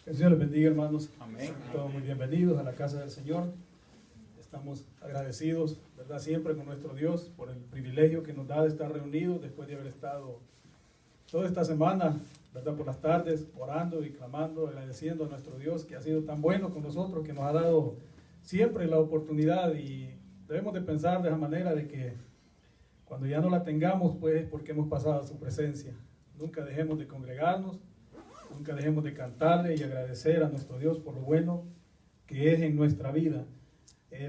Que el Señor les bendiga, hermanos. Amén. Todos muy bienvenidos a la casa del Señor. Estamos agradecidos, ¿verdad?, siempre con nuestro Dios por el privilegio que nos da de estar reunidos después de haber estado toda esta semana, ¿verdad?, por las tardes, orando y clamando, agradeciendo a nuestro Dios que ha sido tan bueno con nosotros, que nos ha dado siempre la oportunidad, y debemos de pensar de esa manera de que cuando ya no la tengamos, pues porque hemos pasado a su presencia. Nunca dejemos de congregarnos, nunca dejemos de cantarle y agradecer a nuestro Dios por lo bueno que es en nuestra vida.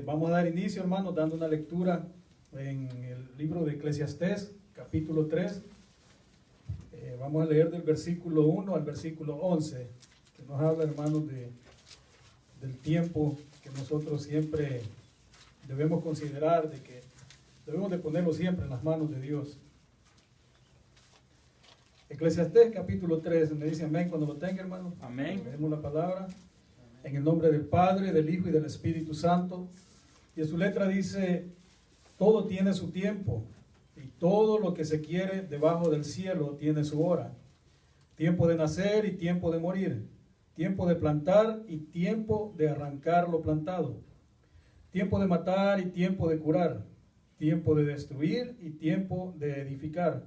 Vamos a dar inicio, hermanos, dando una lectura en el libro de Eclesiastés, capítulo 3. Vamos a leer del versículo 1 al versículo 11, que nos habla, hermanos, del tiempo que nosotros siempre debemos considerar, de que debemos de ponerlo siempre en las manos de Dios. Eclesiastés capítulo 3, me dice amén cuando lo tenga, hermano. Amén. Leemos la palabra en el nombre del Padre, del Hijo y del Espíritu Santo. Y en su letra dice: todo tiene su tiempo, y todo lo que se quiere debajo del cielo tiene su hora. Tiempo de nacer y tiempo de morir, tiempo de plantar y tiempo de arrancar lo plantado, tiempo de matar y tiempo de curar, tiempo de destruir y tiempo de edificar,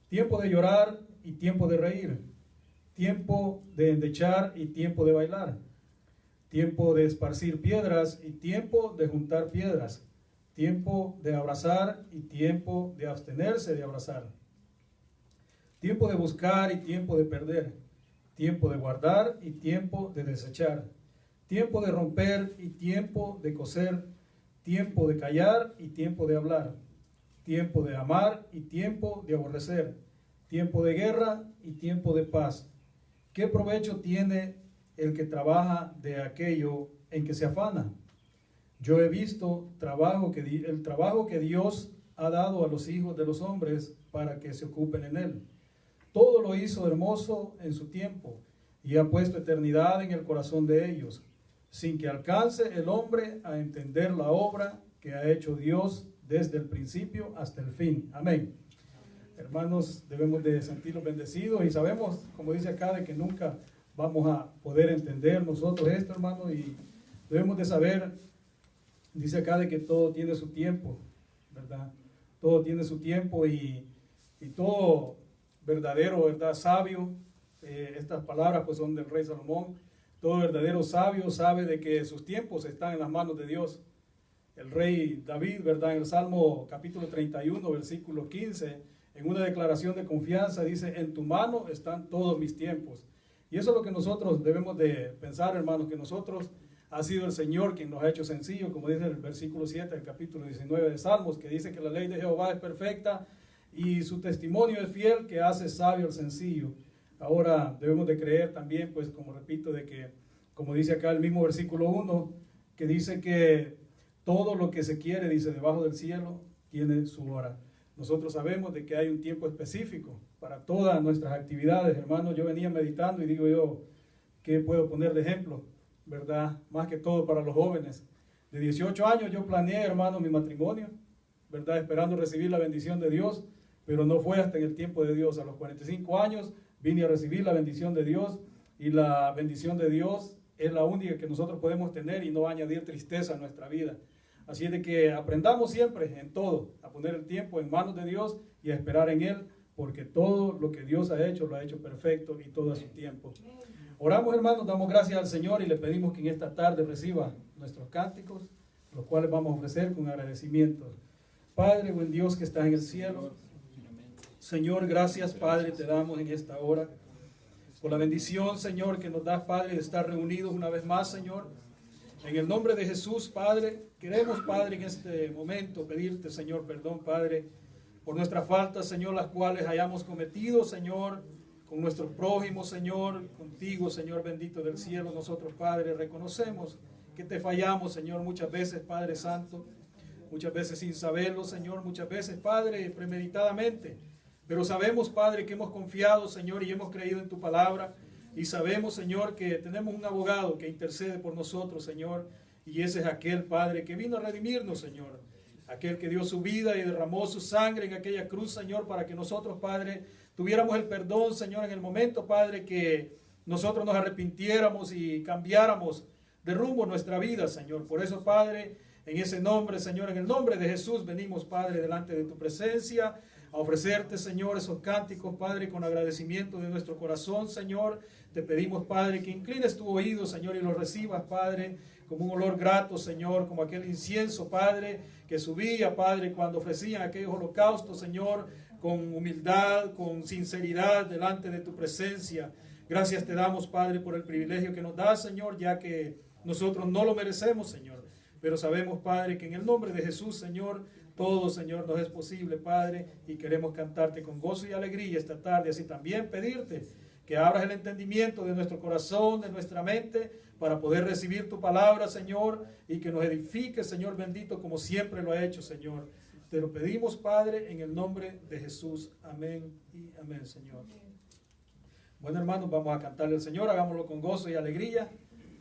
tiempo de llorar y tiempo de reír, tiempo de endechar y tiempo de bailar, tiempo de esparcir piedras y tiempo de juntar piedras, tiempo de abrazar y tiempo de abstenerse de abrazar, tiempo de buscar y tiempo de perder, tiempo de guardar y tiempo de desechar, tiempo de romper y tiempo de coser, tiempo de callar y tiempo de hablar, tiempo de amar y tiempo de aborrecer, tiempo de guerra y tiempo de paz. ¿Qué provecho tiene el que trabaja de aquello en que se afana? Yo he visto el trabajo que Dios ha dado a los hijos de los hombres para que se ocupen en él. Todo lo hizo hermoso en su tiempo y ha puesto eternidad en el corazón de ellos, sin que alcance el hombre a entender la obra que ha hecho Dios desde el principio hasta el fin. Amén. Hermanos, debemos de sentirnos bendecidos y sabemos, como dice acá, de que nunca vamos a poder entender nosotros esto, hermanos, y debemos de saber, dice acá, de que todo tiene su tiempo, ¿verdad? Todo tiene su tiempo y todo verdadero, ¿verdad?, sabio, estas palabras pues son del rey Salomón. Todo verdadero sabio sabe de que sus tiempos están en las manos de Dios. El rey David, ¿verdad?, en el Salmo capítulo 31, versículo 15, en una declaración de confianza dice: en tu mano están todos mis tiempos. Y eso es lo que nosotros debemos de pensar, hermanos, que nosotros ha sido el Señor quien nos ha hecho sencillo, como dice el versículo 7 del capítulo 19 de Salmos, que dice que la ley de Jehová es perfecta y su testimonio es fiel, que hace sabio al sencillo. Ahora debemos de creer también, pues como repito, de que, como dice acá el mismo versículo 1, que dice que todo lo que se quiere, dice, debajo del cielo tiene su hora. Nosotros sabemos de que hay un tiempo específico para todas nuestras actividades, hermanos. Yo venía meditando y digo yo, ¿qué puedo poner de ejemplo? ¿Verdad? Más que todo para los jóvenes. De 18 años yo planeé, hermano, mi matrimonio, ¿verdad?, esperando recibir la bendición de Dios, pero no fue hasta en el tiempo de Dios. A los 45 años vine a recibir la bendición de Dios, y la bendición de Dios es la única que nosotros podemos tener y no añadir tristeza a nuestra vida. Así es de que aprendamos siempre en todo a poner el tiempo en manos de Dios y a esperar en Él, porque todo lo que Dios ha hecho lo ha hecho perfecto y todo a su tiempo. Oramos, hermanos, damos gracias al Señor y le pedimos que en esta tarde reciba nuestros cánticos, los cuales vamos a ofrecer con agradecimiento. Padre, buen Dios que estás en el cielo, Señor, gracias, Padre, te damos en esta hora por la bendición, Señor, que nos das, Padre, de estar reunidos una vez más, Señor. En el nombre de Jesús, Padre, queremos, Padre, en este momento pedirte, Señor, perdón, Padre, por nuestras faltas, Señor, las cuales hayamos cometido, Señor, con nuestros prójimos, Señor, contigo, Señor bendito del cielo. Nosotros, Padre, reconocemos que te fallamos, Señor, muchas veces, Padre Santo, muchas veces sin saberlo, Señor, muchas veces, Padre, premeditadamente. Pero sabemos, Padre, que hemos confiado, Señor, y hemos creído en tu palabra. Y sabemos, Señor, que tenemos un abogado que intercede por nosotros, Señor. Y ese es aquel, Padre, que vino a redimirnos, Señor. Aquel que dio su vida y derramó su sangre en aquella cruz, Señor, para que nosotros, Padre, tuviéramos el perdón, Señor, en el momento, Padre, que nosotros nos arrepintiéramos y cambiáramos de rumbo nuestra vida, Señor. Por eso, Padre, en ese nombre, Señor, en el nombre de Jesús, venimos, Padre, delante de tu presencia, a ofrecerte, Señor, esos cánticos, Padre, con agradecimiento de nuestro corazón, Señor. Te pedimos, Padre, que inclines tu oído, Señor, y lo recibas, Padre, como un olor grato, Señor, como aquel incienso, Padre, que subía, Padre, cuando ofrecían aquellos holocaustos, Señor, con humildad, con sinceridad, delante de tu presencia. Gracias te damos, Padre, por el privilegio que nos das, Señor, ya que nosotros no lo merecemos, Señor. Pero sabemos, Padre, que en el nombre de Jesús, Señor, todo, Señor, nos es posible, Padre, y queremos cantarte con gozo y alegría esta tarde, así también pedirte que abras el entendimiento de nuestro corazón, de nuestra mente, para poder recibir tu palabra, Señor, y que nos edifique, Señor bendito, como siempre lo ha hecho, Señor. Te lo pedimos, Padre, en el nombre de Jesús. Amén y amén, Señor. Bueno, hermanos, vamos a cantarle al Señor, hagámoslo con gozo y alegría,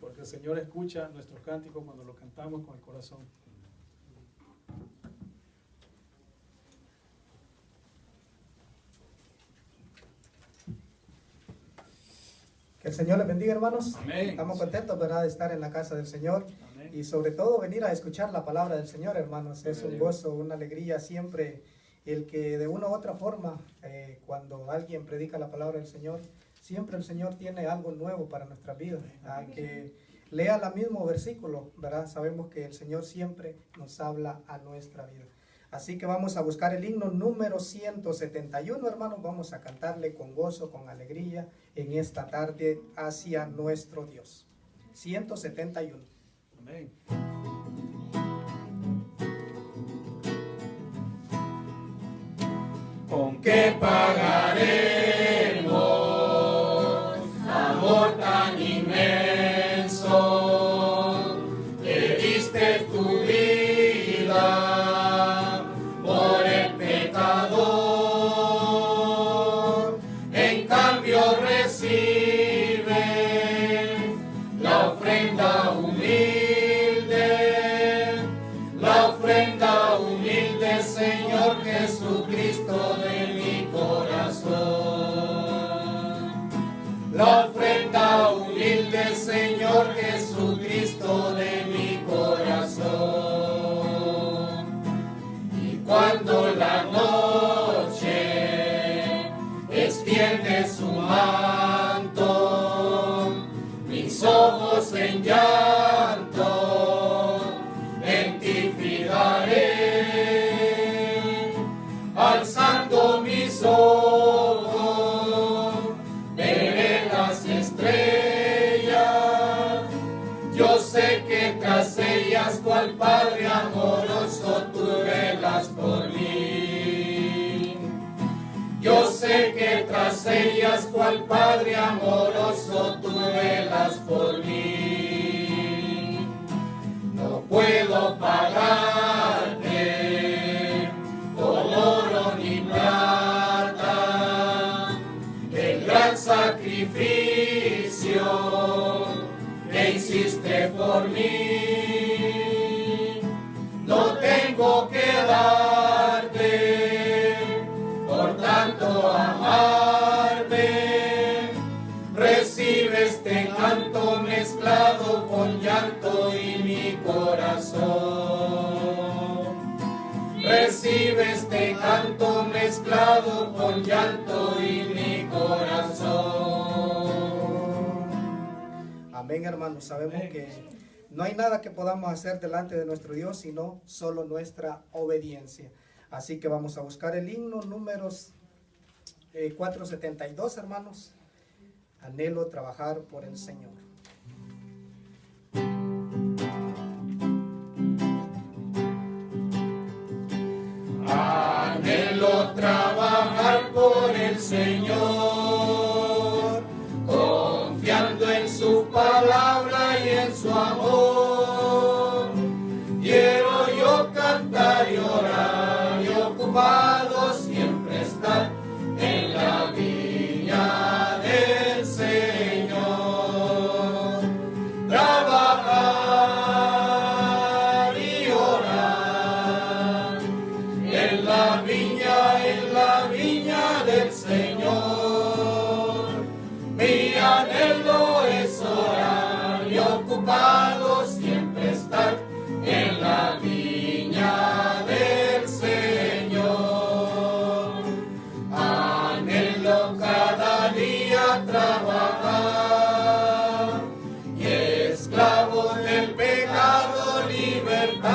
porque el Señor escucha nuestros cánticos cuando lo cantamos con el corazón. Que el Señor les bendiga, hermanos. Amén. Estamos contentos, ¿verdad?, de estar en la casa del Señor. Amén. Y sobre todo venir a escuchar la palabra del Señor, hermanos. Es un Amén. gozo, una alegría siempre el que de una u otra forma, cuando alguien predica la palabra del Señor, siempre el Señor tiene algo nuevo para nuestra vida. Que lea el mismo versículo, ¿verdad? Sabemos que el Señor siempre nos habla a nuestra vida. Así que vamos a buscar el himno número 171, hermanos. Vamos a cantarle con gozo, con alegría en esta tarde hacia nuestro Dios. 171. Amén. ¿Con qué pagaremos amor tan inmenso que diste tu vida por el pecador? En cambio recibe la ofrenda humilde, Señor Jesucristo de mi corazón. La ofrenda humilde, Señor Jesucristo de mi corazón. Y cuando la noche extiende su manto, mis ojos en llanto en ti fijaré, alzando mis ojos, veré las estrellas. Yo sé que tras ellas, cual Padre amoroso, tú velas por mí. Yo sé que tras ellas, cual Padre amoroso, tú velas por mí. No puedo pagarte con oro ni plata el gran sacrificio que hiciste por mí. No tengo que darte por tanto amarme. Recibe este canto mezclado con llanto y mi corazón. Recibe este canto mezclado con llanto y mi corazón. Amén, hermanos. Sabemos Amén. que no hay nada que podamos hacer delante de nuestro Dios, sino solo nuestra obediencia. Así que vamos a buscar el himno números 472, hermanos. Anhelo trabajar por el Señor. Anhelo trabajar por el Señor, confiando en su palabra y en su amor. Quiero yo cantar y orar y ocupado siempre estar en la viña del Señor. día trabajar, y esclavos del pecado libertad,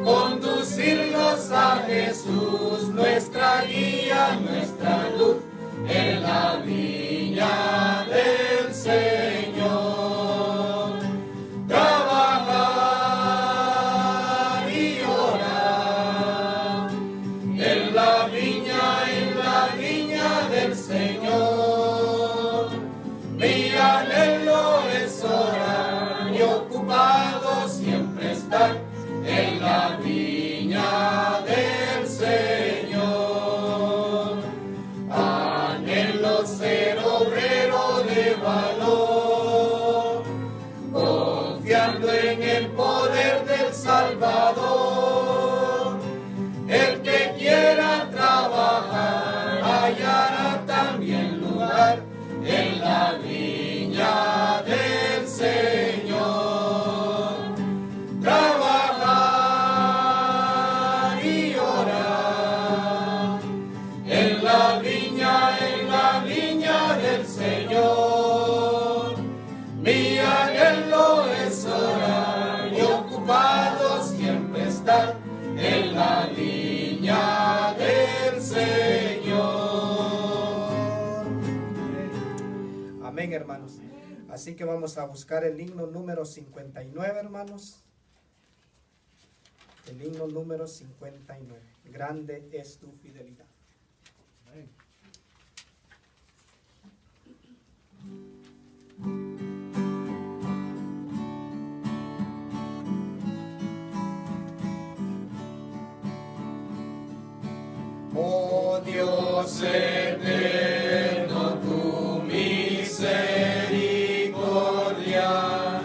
conducirnos a Jesús, nuestra guía, nuestra luz, en la viña del Señor. Trabajar y orar en la viña del Señor. Mi anhelo es orar y ocupado siempre estar en la viña del Señor. Anhelo ser obrero de valor, confiando en el poder del Salvador. El que quiera trabajar hallará también lugar en la viña del Señor. Trabajar y orar en la viña del Señor. Mi anhelo es orar y ocupado siempre estar en la viña del Señor. Amén, hermanos. Así que vamos a buscar el himno número 59, hermanos. El himno número 59. Grande es tu fidelidad. Amén. Oh Dios eterno, tu misericordia,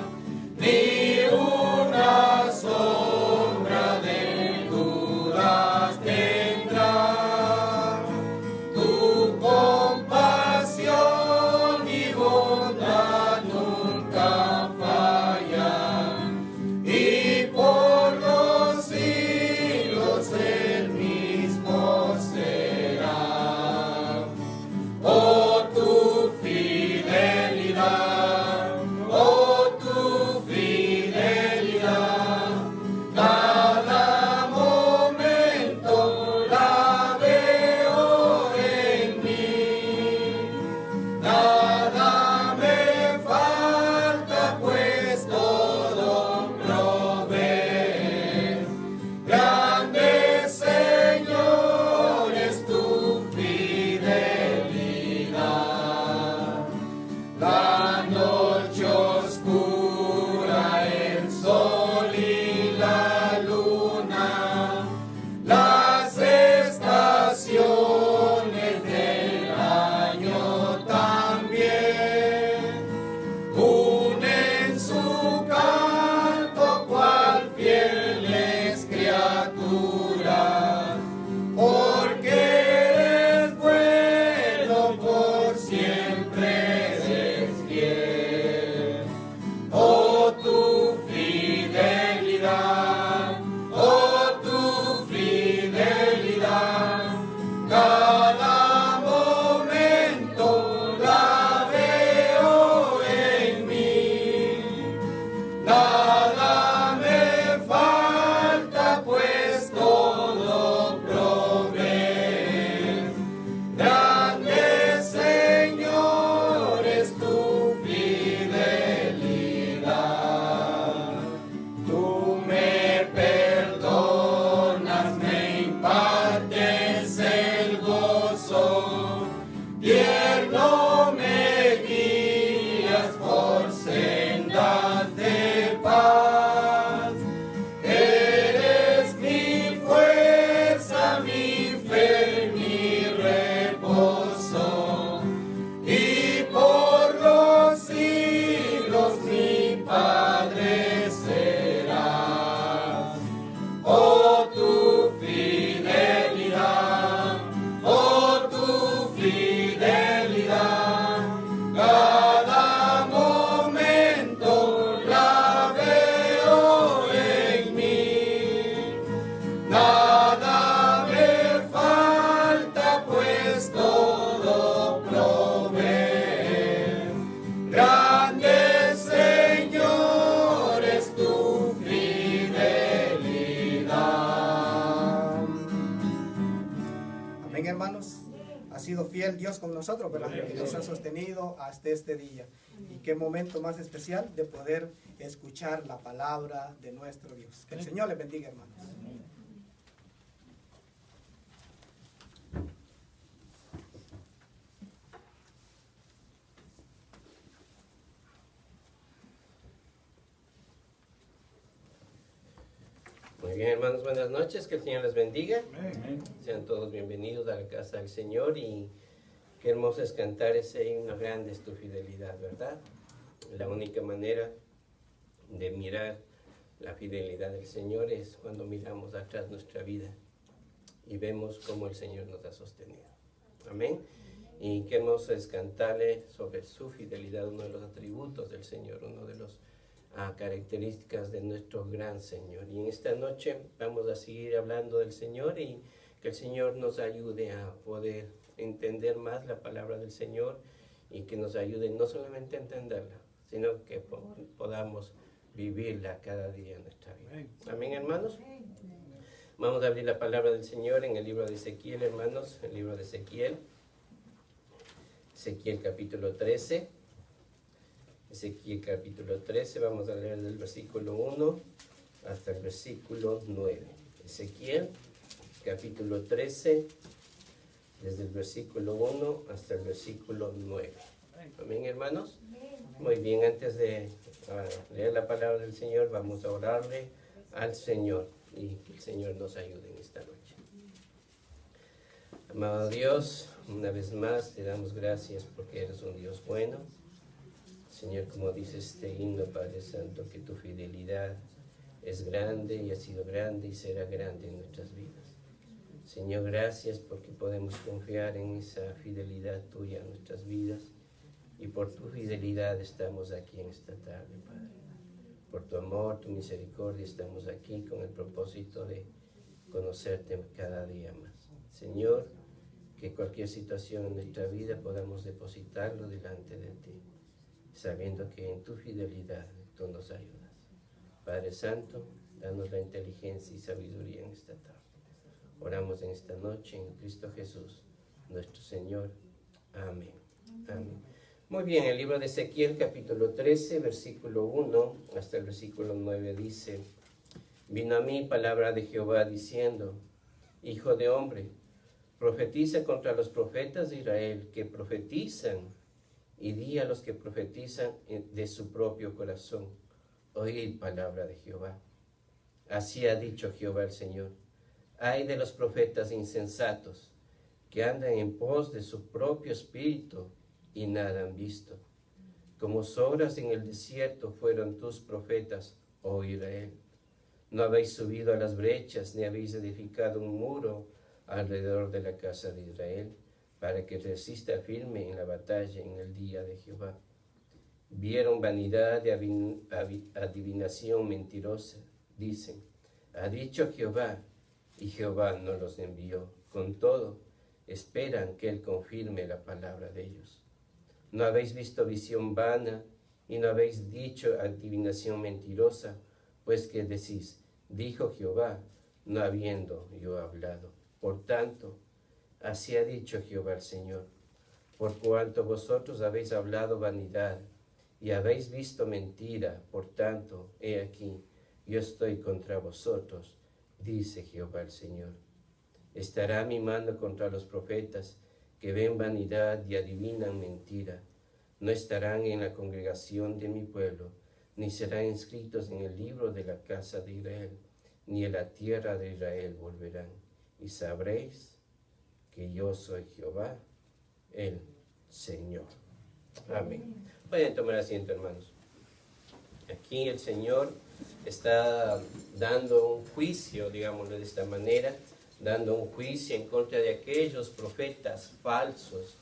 ni una sombra de dudas tendrá. Tu compasión y bondad nunca fallan, y por los siglos el mismo será. Oh, tu fidelidad, oh, tu fidelidad, cada momento la veo en mí. Nada me falta, pues todo provees. Grande, Señor, es tu fidelidad. La noche oscura, el sol y la luna, las estaciones del año también, unen su canto cual fieles criaturas, porque eres bueno, por siempre eres fiel. Oh, tu fidelidad, oh, tu fidelidad, cada momento la veo en mí. Nada me falta, pues todo provees. Grande, Señor, es tu fidelidad. Tú me perdonas, me impartes el gozo, tierno me guías por sendas de paz. Eres mi fuerza, mi fe, mi reposo, y por los siglos mi Padre serás. Oh, tu fidelidad, oh, tu fidelidad. fiel Dios con nosotros, ¿verdad? Que nos ha sostenido hasta este día. Y qué momento más especial de poder escuchar la palabra de nuestro Dios. Que el Señor les bendiga, hermanos. Muy bien, hermanos, buenas noches, que el Señor les bendiga. Amén. Sean todos bienvenidos a la casa del Señor y qué hermoso es cantar ese himno grande, es tu fidelidad, ¿verdad? La única manera de mirar la fidelidad del Señor es cuando miramos atrás nuestra vida y vemos cómo el Señor nos ha sostenido. Amén. Y qué hermoso es cantarle sobre su fidelidad, uno de los atributos del Señor, uno de los características de nuestro gran Señor. Y en esta noche vamos a seguir hablando del Señor y que el Señor nos ayude a poder entender más la palabra del Señor y que nos ayude no solamente a entenderla, sino que podamos vivirla cada día en nuestra vida. Amén, hermanos. Vamos a abrir la palabra del Señor en el libro de Ezequiel, hermanos, el libro de Ezequiel. Ezequiel capítulo 13. Ezequiel capítulo 13, vamos a leer del versículo 1 hasta el versículo 9. Ezequiel capítulo 13, desde el versículo 1 hasta el versículo 9. Amén, hermanos. Muy bien, antes de leer la palabra del Señor, vamos a orarle al Señor y que el Señor nos ayude en esta noche. Amado Dios, una vez más te damos gracias porque eres un Dios bueno. Señor, como dice este himno, Padre Santo, que tu fidelidad es grande y ha sido grande y será grande en nuestras vidas. Señor, gracias porque podemos confiar en esa fidelidad tuya en nuestras vidas y por tu fidelidad estamos aquí en esta tarde, Padre. Por tu amor, tu misericordia estamos aquí con el propósito de conocerte cada día más. Señor, que cualquier situación en nuestra vida podamos depositarlo delante de ti, sabiendo que en tu fidelidad tú nos ayudas. Padre Santo, danos la inteligencia y sabiduría en esta tarde. Oramos en esta noche en Cristo Jesús, nuestro Señor. Amén. Amén. Muy bien, el libro de Ezequiel, capítulo 13, versículo 1 hasta el versículo 9 dice: Vino a mí palabra de Jehová diciendo: Hijo de hombre, profetiza contra los profetas de Israel que profetizan, y di a los que profetizan de su propio corazón: Oíd palabra de Jehová. Así ha dicho Jehová el Señor: Ay de los profetas insensatos, que andan en pos de su propio espíritu y nada han visto. Como sobras en el desierto fueron tus profetas, oh Israel. No habéis subido a las brechas, ni habéis edificado un muro alrededor de la casa de Israel, para que resista firme en la batalla en el día de Jehová. Vieron vanidad de adivinación mentirosa. Dicen: ha dicho Jehová, y Jehová no los envió. Con todo, esperan que Él confirme la palabra de ellos. No habéis visto visión vana, y no habéis dicho adivinación mentirosa, pues que decís: dijo Jehová, no habiendo yo hablado. Por tanto, así ha dicho Jehová el Señor: por cuanto vosotros habéis hablado vanidad y habéis visto mentira, por tanto, he aquí, yo estoy contra vosotros, dice Jehová el Señor. Estará mi mano contra los profetas que ven vanidad y adivinan mentira. No estarán en la congregación de mi pueblo, ni serán inscritos en el libro de la casa de Israel, ni en la tierra de Israel volverán. Y sabréis que yo soy Jehová, el Señor. Amén. Pueden tomar asiento, hermanos. Aquí el Señor está dando un juicio, digámoslo de esta manera, dando un juicio en contra de aquellos profetas falsos,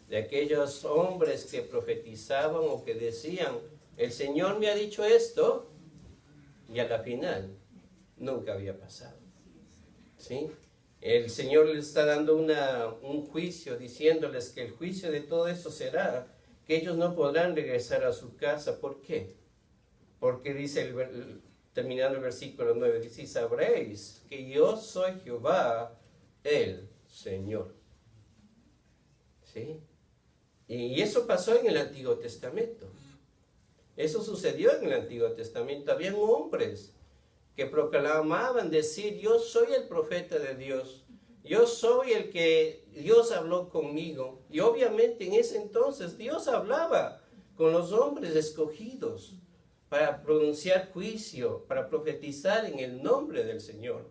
de aquellos hombres que profetizaban o que decían: el Señor me ha dicho esto, y a la final nunca había pasado. ¿Sí? El Señor les está dando un juicio, diciéndoles que el juicio de todo eso será que ellos no podrán regresar a su casa. ¿Por qué? Porque dice, terminando el versículo 9, dice: sabréis que yo soy Jehová, el Señor. ¿Sí? Y eso pasó en el Antiguo Testamento. Eso sucedió en el Antiguo Testamento. Habían hombres que proclamaban decir, yo soy el profeta de Dios. Yo soy el que Dios habló conmigo. Y obviamente en ese entonces Dios hablaba con los hombres escogidos para pronunciar juicio, para profetizar en el nombre del Señor.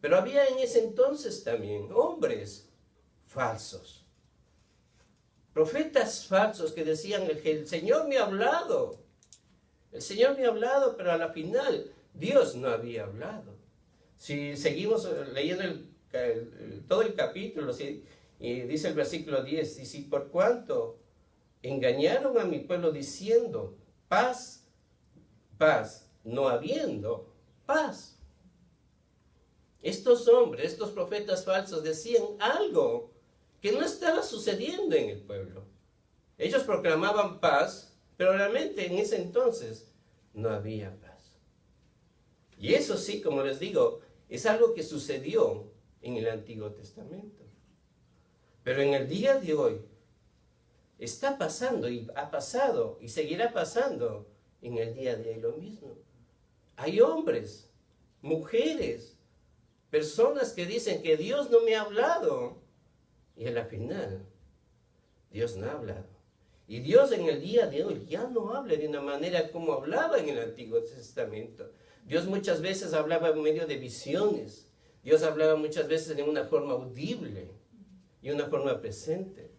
Pero había en ese entonces también hombres falsos. Profetas falsos que decían, el Señor me ha hablado. El Señor me ha hablado, pero a la final Dios no había hablado. Si seguimos leyendo todo el capítulo, ¿sí? Y dice el versículo 10, y si por cuanto engañaron a mi pueblo diciendo, paz, paz, no habiendo paz. Estos hombres, estos profetas falsos decían algo que no estaba sucediendo en el pueblo. Ellos proclamaban paz, pero realmente en ese entonces no había paz. Y eso sí, como les digo, es algo que sucedió en el Antiguo Testamento. Pero en el día de hoy está pasando y ha pasado y seguirá pasando en el día de hoy lo mismo. Hay hombres, mujeres, personas que dicen que Dios no me ha hablado. Y a la final, Dios no ha hablado. Y Dios en el día de hoy ya no habla de una manera como hablaba en el Antiguo Testamento. Dios muchas veces hablaba en medio de visiones. Dios hablaba muchas veces de una forma audible y una forma presente.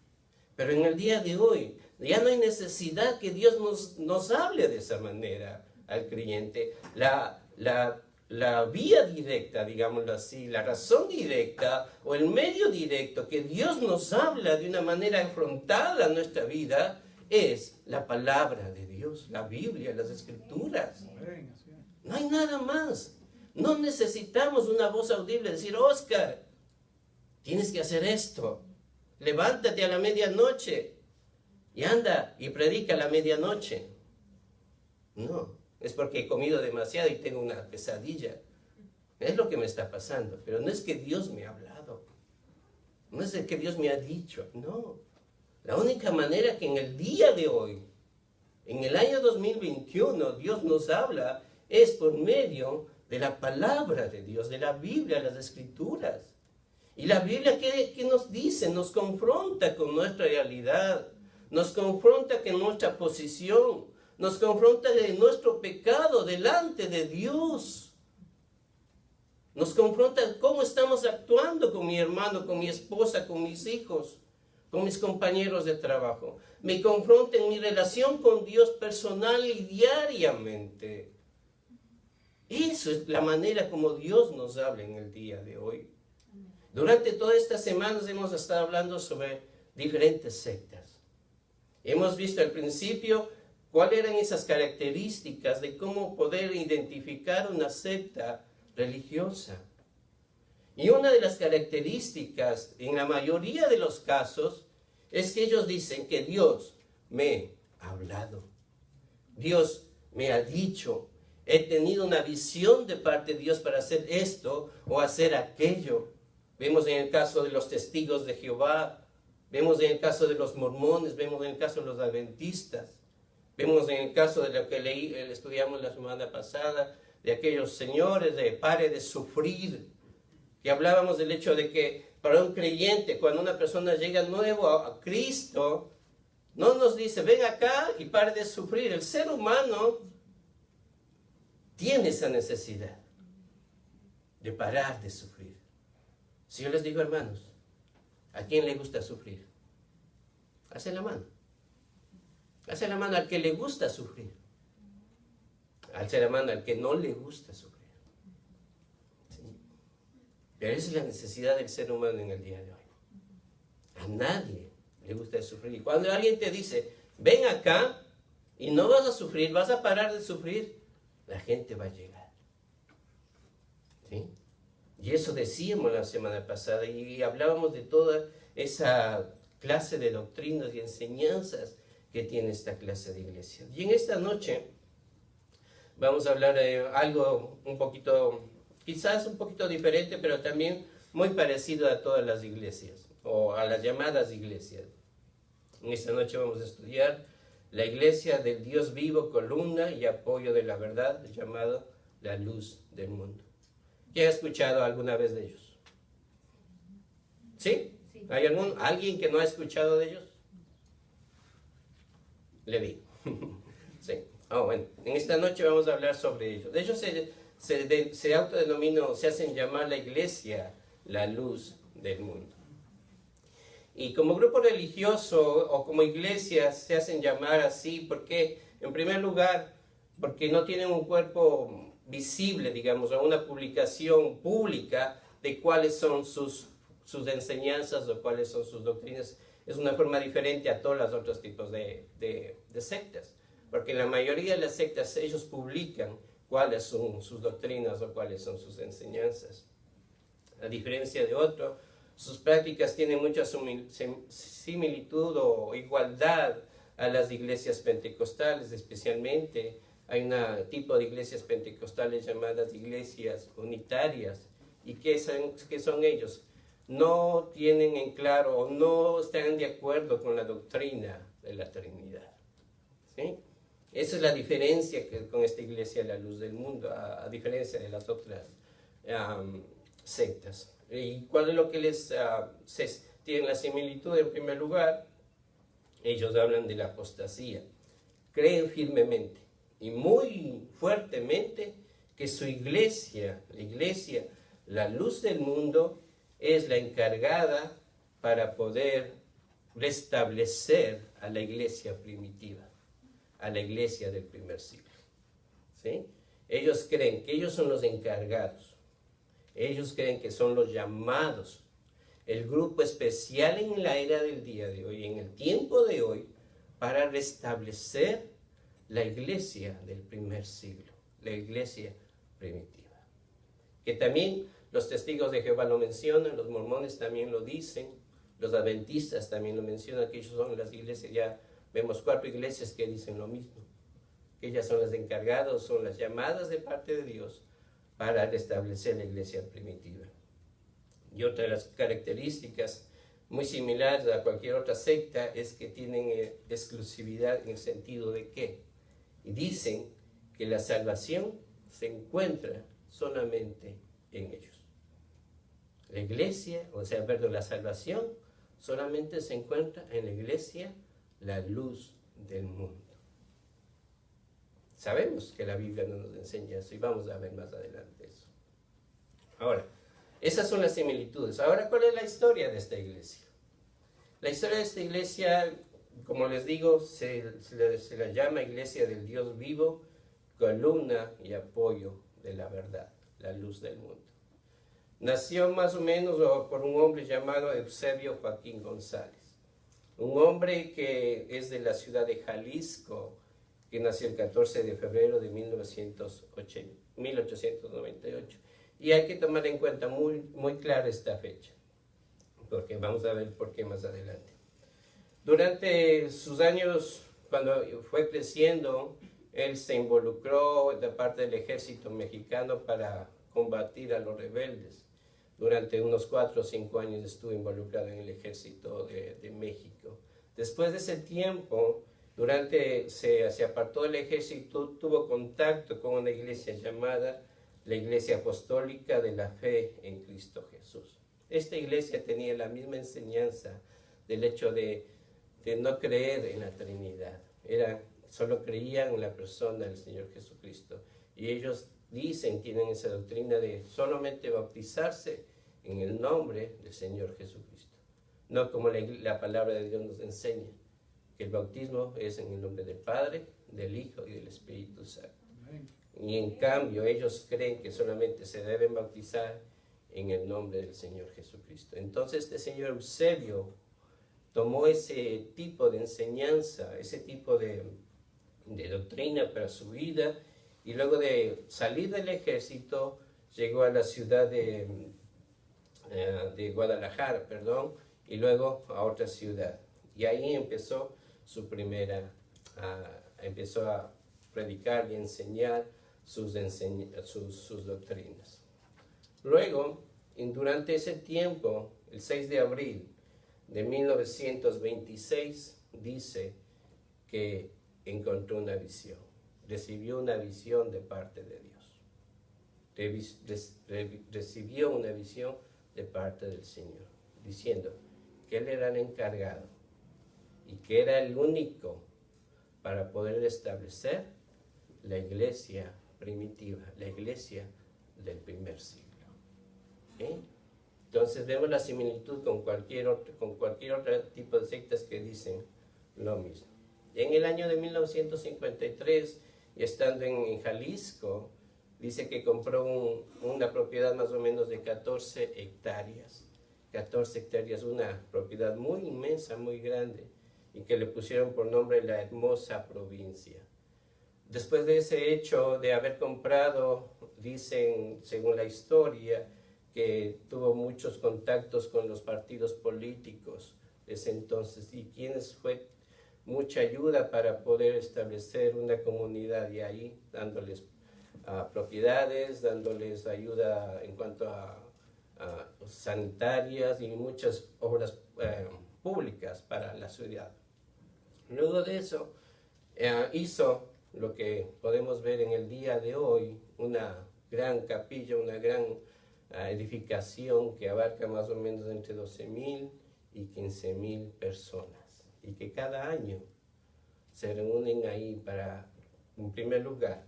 Pero en el día de hoy ya no hay necesidad que Dios nos hable de esa manera al creyente. La vía directa, digámoslo así, la razón directa o el medio directo que Dios nos habla de una manera frontal a nuestra vida es la palabra de Dios, la Biblia, las Escrituras. No hay nada más. No necesitamos una voz audible decir, Oscar, tienes que hacer esto. Levántate a la medianoche y anda y predica a la medianoche. No. Es porque he comido demasiado y tengo una pesadilla. Es lo que me está pasando. Pero no es que Dios me ha hablado. No es que Dios me ha dicho. No. La única manera que en el día de hoy, en el año 2021, Dios nos habla es por medio de la palabra de Dios, de la Biblia, las Escrituras. Y la Biblia, ¿qué nos dice? Nos confronta con nuestra realidad. Nos confronta con nuestra posición. Nos confronta de nuestro pecado delante de Dios. Nos confronta cómo estamos actuando con mi hermano, con mi esposa, con mis hijos, con mis compañeros de trabajo. Me confronta en mi relación con Dios personal y diariamente. Eso es la manera como Dios nos habla en el día de hoy. Durante todas estas semanas hemos estado hablando sobre diferentes sectas. Hemos visto al principio cuáles eran esas características de cómo poder identificar una secta religiosa. Y una de las características, en la mayoría de los casos, es que ellos dicen que Dios me ha hablado. Dios me ha dicho, he tenido una visión de parte de Dios para hacer esto o hacer aquello. Vemos en el caso de los testigos de Jehová, vemos en el caso de los mormones, vemos en el caso de los adventistas. Vemos en el caso de lo que estudiamos la semana pasada, de aquellos señores de pare de sufrir, que hablábamos del hecho de que para un creyente, cuando una persona llega nuevo a Cristo, no nos dice, ven acá y pare de sufrir. El ser humano tiene esa necesidad de parar de sufrir. Si yo les digo, hermanos, ¿a quién le gusta sufrir? Hace la mano. Hace la mano al que le gusta sufrir. Hace la mano al que no le gusta sufrir. ¿Sí? Pero esa es la necesidad del ser humano en el día de hoy. A nadie le gusta sufrir. Y cuando alguien te dice, ven acá y no vas a sufrir, vas a parar de sufrir, la gente va a llegar. ¿Sí? Y eso decíamos la semana pasada y hablábamos de toda esa clase de doctrinas y enseñanzas que tiene esta clase de iglesia. Y en esta noche vamos a hablar de algo un poquito, quizás un poquito diferente, pero también muy parecido a todas las iglesias, o a las llamadas iglesias. En esta noche vamos a estudiar la iglesia del Dios vivo, columna y apoyo de la verdad, llamado la luz del mundo. ¿Quién ha escuchado alguna vez de ellos? ¿Sí? ¿Hay alguien que no ha escuchado de ellos? Le digo. Sí. Bueno, en esta noche vamos a hablar sobre ellos. De hecho, se autodenominan, se hacen llamar la iglesia la luz del mundo. Y como grupo religioso o como iglesia se hacen llamar así porque, en primer lugar, porque no tienen un cuerpo visible, digamos, o una publicación pública de cuáles son sus enseñanzas o cuáles son sus doctrinas. Es una forma diferente a todos los otros tipos de sectas, porque en la mayoría de las sectas ellos publican cuáles son sus doctrinas o cuáles son sus enseñanzas. A diferencia de otro, sus prácticas tienen mucha similitud o igualdad a las iglesias pentecostales, especialmente hay un tipo de iglesias pentecostales llamadas iglesias unitarias. ¿Y qué son ellos? No tienen en claro o no están de acuerdo con la doctrina de la Trinidad. ¿Sí? Esa es la diferencia con esta iglesia la luz del mundo, a diferencia de las otras sectas. ¿Y cuál es lo que tienen la similitud? En primer lugar, ellos hablan de la apostasía. Creen firmemente y muy fuertemente que su iglesia, la luz del mundo, es la encargada para poder restablecer a la iglesia primitiva, a la iglesia del primer siglo. ¿Sí? Ellos creen que ellos son los encargados. Ellos creen que son los llamados, el grupo especial en la era del día de hoy, en el tiempo de hoy, para restablecer la iglesia del primer siglo, la iglesia primitiva. Que también los testigos de Jehová lo mencionan, los mormones también lo dicen, los adventistas también lo mencionan, que ellos son las iglesias, ya vemos 4 iglesias que dicen lo mismo, que ellas son las encargadas, son las llamadas de parte de Dios para restablecer la iglesia primitiva. Y otra de las características muy similares a cualquier otra secta es que tienen exclusividad en el sentido de que dicen que la salvación se encuentra solamente en ellos. La iglesia, la salvación solamente se encuentra en la iglesia, la luz del mundo. Sabemos que la Biblia no nos enseña eso y vamos a ver más adelante eso. Ahora, esas son las similitudes. Ahora, ¿cuál es la historia de esta iglesia? La historia de esta iglesia, como les digo, se la llama iglesia del Dios vivo, columna y apoyo de la verdad, la luz del mundo. Nació más o menos por un hombre llamado Eusebio Joaquín González, un hombre que es de la ciudad de Jalisco, que nació el 14 de febrero de 1898. Y hay que tomar en cuenta muy clara esta fecha, porque vamos a ver por qué más adelante. Durante sus años, cuando fue creciendo, él se involucró de parte del ejército mexicano para combatir a los rebeldes. Durante unos 4 o 5 años estuvo involucrado en el ejército de México. Después de ese tiempo, se apartó del ejército, tuvo contacto con una iglesia llamada la Iglesia Apostólica de la Fe en Cristo Jesús. Esta iglesia tenía la misma enseñanza del hecho de no creer en la Trinidad. Solo creían en la persona del Señor Jesucristo. Y ellos tienen esa doctrina de solamente bautizarse en el nombre del Señor Jesucristo. No como la palabra de Dios nos enseña, que el bautismo es en el nombre del Padre, del Hijo y del Espíritu Santo. Y en cambio ellos creen que solamente se deben bautizar en el nombre del Señor Jesucristo. Entonces este señor Eusebio tomó ese tipo de enseñanza, ese tipo de doctrina para su vida, y luego de salir del ejército llegó a la ciudad de Guadalajara, y luego a otra ciudad. Y ahí empezó empezó a predicar y enseñar sus doctrinas. Luego, durante ese tiempo, el 6 de abril de 1926, dice que encontró una visión, recibió una visión de parte de Dios. Recibió una visión de parte del Señor, diciendo que Él era el encargado y que era el único para poder establecer la iglesia primitiva, la iglesia del primer siglo. Entonces vemos la similitud con cualquier otro tipo de sectas que dicen lo mismo. En el año de 1953, y estando en Jalisco, dice que compró una propiedad más o menos de 14 hectáreas. 14 hectáreas, una propiedad muy inmensa, muy grande, y que le pusieron por nombre la hermosa provincia. Después de ese hecho de haber comprado, dicen, según la historia, que tuvo muchos contactos con los partidos políticos de ese entonces, y quienes fue mucha ayuda para poder establecer una comunidad de ahí, dándoles propiedades, dándoles ayuda en cuanto a sanitarias y muchas obras públicas para la ciudad. Luego de eso, hizo lo que podemos ver en el día de hoy, una gran capilla, una gran edificación que abarca más o menos entre 12,000 y 15,000 personas, y que cada año se reúnen ahí para, en primer lugar,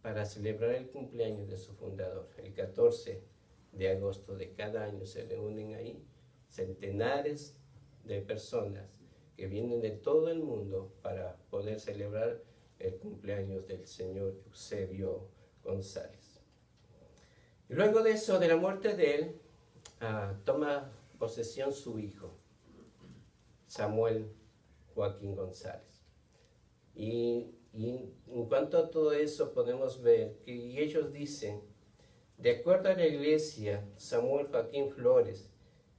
para celebrar el cumpleaños de su fundador. El 14 de agosto de cada año se reúnen ahí centenares de personas que vienen de todo el mundo para poder celebrar el cumpleaños del señor Eusebio González. Y luego de eso, de la muerte de él, toma posesión su hijo, Samuel Joaquín González. Y en cuanto a todo eso podemos ver que ellos dicen, de acuerdo a la iglesia, Samuel Joaquín Flores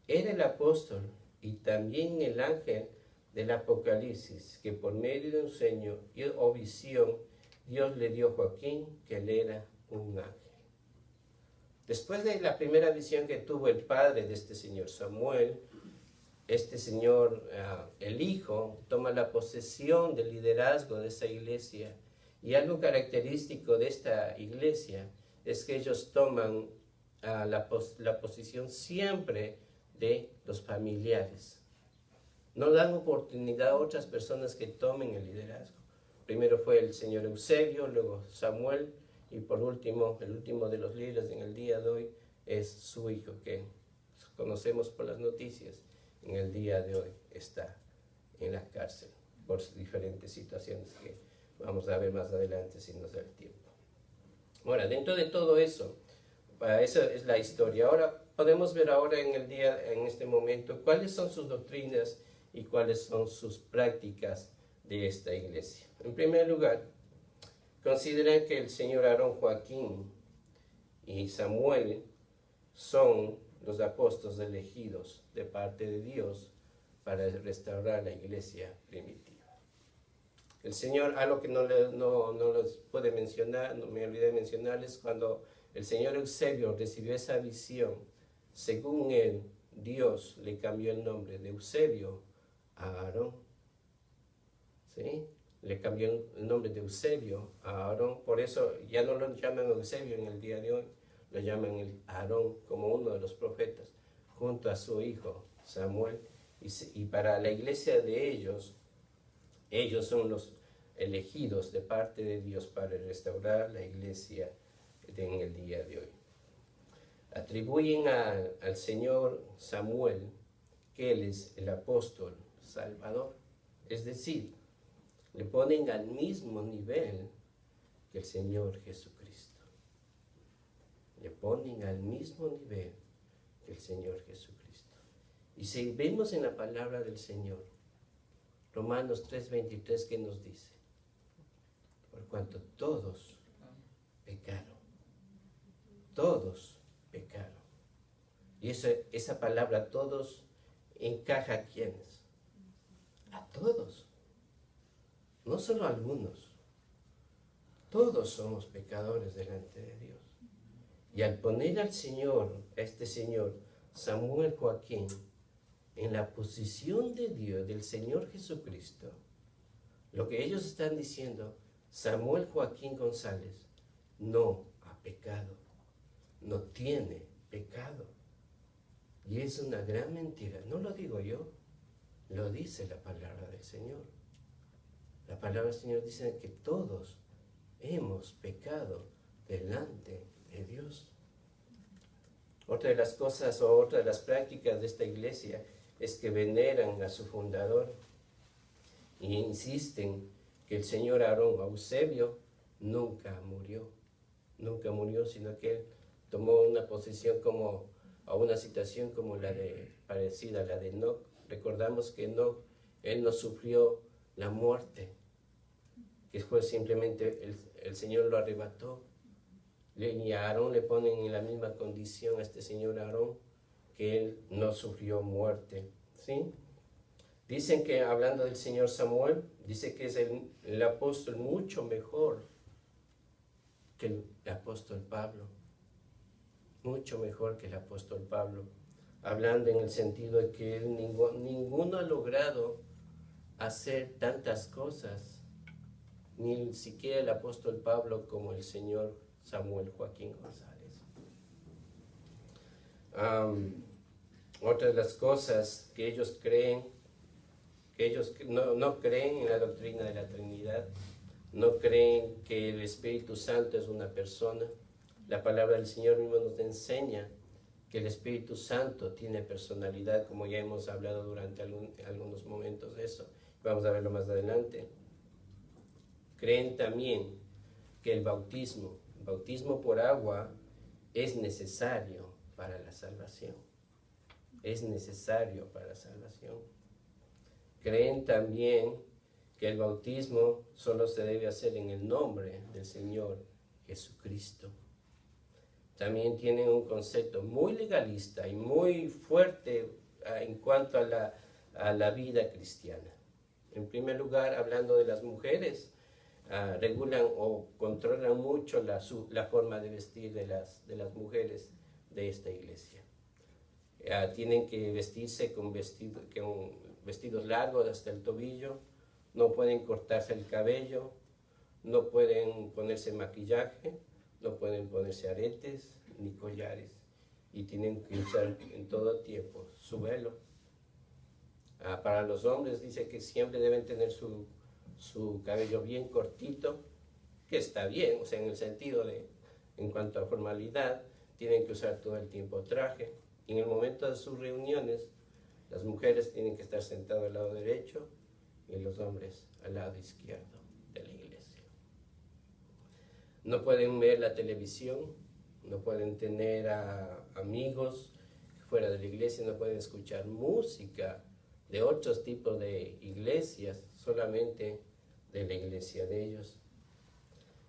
era el apóstol y también el ángel del Apocalipsis, que por medio de un sueño o visión, Dios le dio a Joaquín que él era un ángel. Después de la primera visión que tuvo el padre de este señor Samuel, este señor, el hijo, toma la posesión del liderazgo de esa iglesia. Y algo característico de esta iglesia es que ellos toman la posición siempre de los familiares. No dan oportunidad a otras personas que tomen el liderazgo. Primero fue el señor Eusebio, luego Samuel, y por último, el último de los líderes en el día de hoy es su hijo, que conocemos por las noticias. En el día de hoy está en la cárcel por diferentes situaciones que vamos a ver más adelante si nos da el tiempo. Ahora, dentro de todo eso, esa es la historia. Ahora podemos ver ahora en este momento, cuáles son sus doctrinas y cuáles son sus prácticas de esta iglesia. En primer lugar, consideran que el señor Aarón Joaquín y Samuel son los apóstoles elegidos de parte de Dios para restaurar la iglesia primitiva. El Señor, algo que no les puede mencionar, no me olvidé de mencionarles, cuando el señor Eusebio recibió esa visión, según él, Dios le cambió el nombre de Eusebio a Aarón. ¿Sí? Le cambió el nombre de Eusebio a Aarón, por eso ya no lo llaman Eusebio en el día de hoy, lo llaman el Aarón como uno de los profetas, junto a su hijo Samuel. Y para la iglesia de ellos son los elegidos de parte de Dios para restaurar la iglesia en el día de hoy. Atribuyen al señor Samuel que él es el apóstol salvador, es decir, le ponen al mismo nivel que el Señor Jesucristo. Le ponen al mismo nivel que el Señor Jesucristo. Y si vemos en la palabra del Señor, Romanos 3:23, ¿qué nos dice? Por cuanto todos pecaron. Todos pecaron. Y esa palabra todos encaja a quiénes? A todos. No solo a algunos. Todos somos pecadores delante de Dios. Y al poner al Señor, a este señor, Samuel Joaquín, en la posición de Dios, del Señor Jesucristo, lo que ellos están diciendo, Samuel Joaquín González no ha pecado, no tiene pecado. Y es una gran mentira. No lo digo yo, lo dice la palabra del Señor. La palabra del Señor dice que todos hemos pecado delante de Dios. Otra de las cosas o otra de las prácticas de esta iglesia es que veneran a su fundador y insisten que el señor Aarón Eusebio nunca murió, sino que él tomó una posición como, o una situación como parecida a la de Enoc. Recordamos que Enoc, él no sufrió la muerte, que fue simplemente el Señor lo arrebató. Y a Aarón le ponen en la misma condición a este señor Aarón, que él no sufrió muerte, ¿sí? Dicen que, hablando del señor Samuel, dice que es el apóstol mucho mejor que el apóstol Pablo, mucho mejor que el apóstol Pablo, hablando en el sentido de que él, ninguno ha logrado hacer tantas cosas, ni siquiera el apóstol Pablo como el señor Samuel Joaquín González. Otra de las cosas que ellos creen, que ellos no creen en la doctrina de la Trinidad, no creen que el Espíritu Santo es una persona. La palabra del Señor mismo nos enseña que el Espíritu Santo tiene personalidad, como ya hemos hablado durante algunos momentos de eso. Vamos a verlo más adelante. Creen también que el bautismo por agua es necesario para la salvación. Es necesario para la salvación. Creen también que el bautismo solo se debe hacer en el nombre del Señor Jesucristo. También tienen un concepto muy legalista y muy fuerte en cuanto a la vida cristiana. En primer lugar, hablando de las mujeres, regulan o controlan mucho la forma de vestir de las mujeres de esta iglesia. Tienen que vestirse con vestidos largos hasta el tobillo, no pueden cortarse el cabello, no pueden ponerse maquillaje, no pueden ponerse aretes ni collares, y tienen que usar en todo tiempo su velo. Para los hombres dice que siempre deben tener su cabello bien cortito, que está bien, o sea, en el sentido de, en cuanto a formalidad, tienen que usar todo el tiempo traje. Y en el momento de sus reuniones, las mujeres tienen que estar sentadas al lado derecho y los hombres al lado izquierdo de la iglesia. No pueden ver la televisión, no pueden tener amigos fuera de la iglesia, no pueden escuchar música de otros tipos de iglesias, solamente de la iglesia de ellos.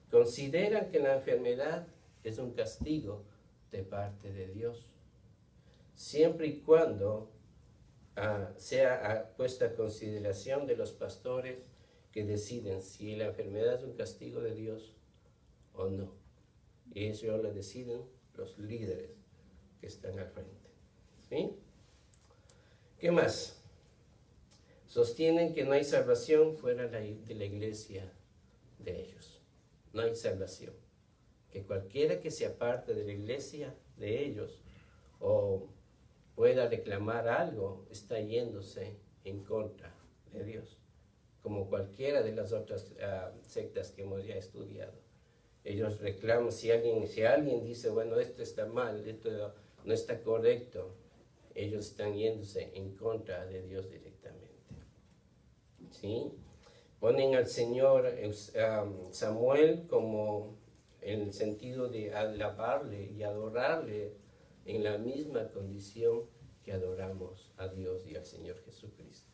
Consideran que la enfermedad es un castigo de parte de Dios, siempre y cuando sea puesta a consideración de los pastores que deciden si la enfermedad es un castigo de Dios o no. Y eso lo deciden los líderes que están al frente. ¿Sí? ¿Qué más? Sostienen que no hay salvación fuera de la iglesia de ellos. No hay salvación. Que cualquiera que se aparte de la iglesia de ellos o pueda reclamar algo, está yéndose en contra de Dios. Como cualquiera de las otras sectas que hemos ya estudiado. Ellos reclaman, si alguien dice, bueno, esto está mal, esto no está correcto, ellos están yéndose en contra de Dios directamente. ¿Sí? Ponen al señor Samuel como en el sentido de alabarle y adorarle en la misma condición que adoramos a Dios y al Señor Jesucristo.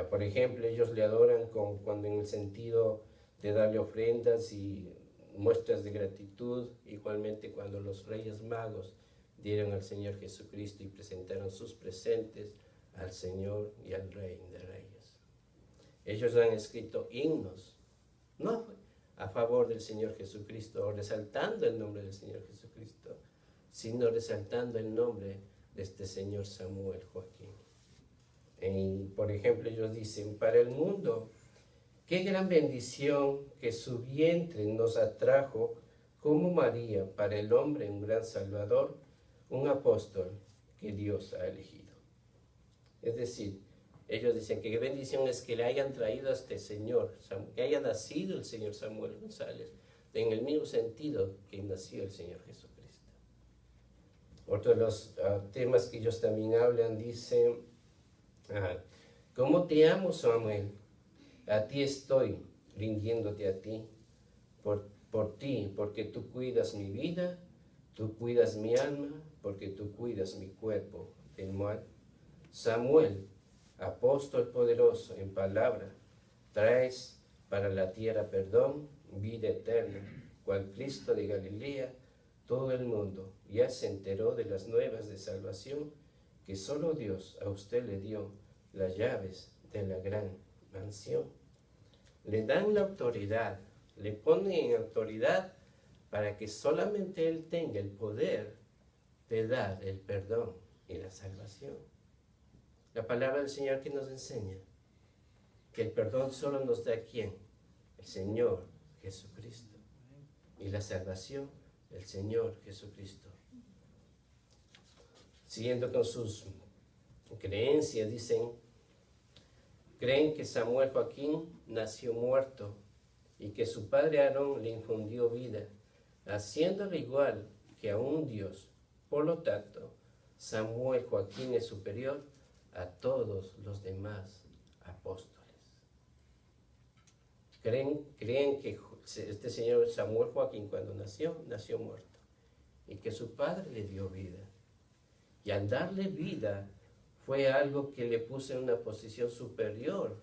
Por ejemplo, ellos le adoran cuando en el sentido de darle ofrendas y muestras de gratitud, igualmente cuando los reyes magos dieron al Señor Jesucristo y presentaron sus presentes al Señor y al Rey de Reyes. Ellos han escrito himnos, no a favor del Señor Jesucristo o resaltando el nombre del Señor Jesucristo, sino resaltando el nombre de este señor Samuel Joaquín. Y, por ejemplo, ellos dicen, para el mundo, qué gran bendición que su vientre nos atrajo como María, para el hombre un gran salvador, un apóstol que Dios ha elegido. Es decir, ellos dicen que qué bendición es que le hayan traído a este Señor, que haya nacido el Señor Samuel González, en el mismo sentido que nació el Señor Jesucristo. Otro de los temas que ellos también hablan, dicen, ¿cómo te amo, Samuel? A ti estoy, rindiéndote a ti, por ti, porque tú cuidas mi vida, tú cuidas mi alma, porque tú cuidas mi cuerpo del mal. Samuel, apóstol poderoso en palabra, traes para la tierra perdón, vida eterna, cual Cristo de Galilea, todo el mundo ya se enteró de las nuevas de salvación que solo Dios a usted le dio las llaves de la gran mansión. Le dan la autoridad, le ponen en autoridad para que solamente Él tenga el poder de dar el perdón y la salvación. La palabra del Señor que nos enseña que el perdón solo nos da ¿quién? El Señor Jesucristo. Y la salvación, el Señor Jesucristo. Siguiendo con sus creencias, dicen, creen que Samuel Joaquín nació muerto y que su padre Aarón le infundió vida, haciéndole igual que a un Dios. Por lo tanto, Samuel Joaquín es superior a todos los demás apóstoles. Creen que este señor Samuel Joaquín cuando nació muerto y que su padre le dio vida. Y al darle vida fue algo que le puso en una posición superior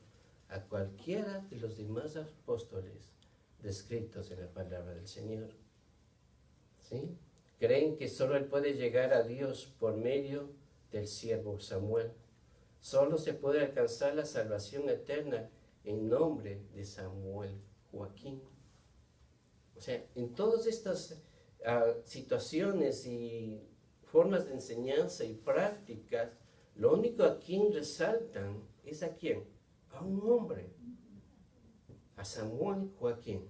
a cualquiera de los demás apóstoles descritos en la palabra del Señor. ¿Sí? Creen que solo Él puede llegar a Dios por medio del siervo Samuel. Solo se puede alcanzar la salvación eterna en nombre de Samuel Joaquín. O sea, en todas estas situaciones y formas de enseñanza y prácticas, lo único a quien resaltan es a quién, a un hombre, a Samuel Joaquín,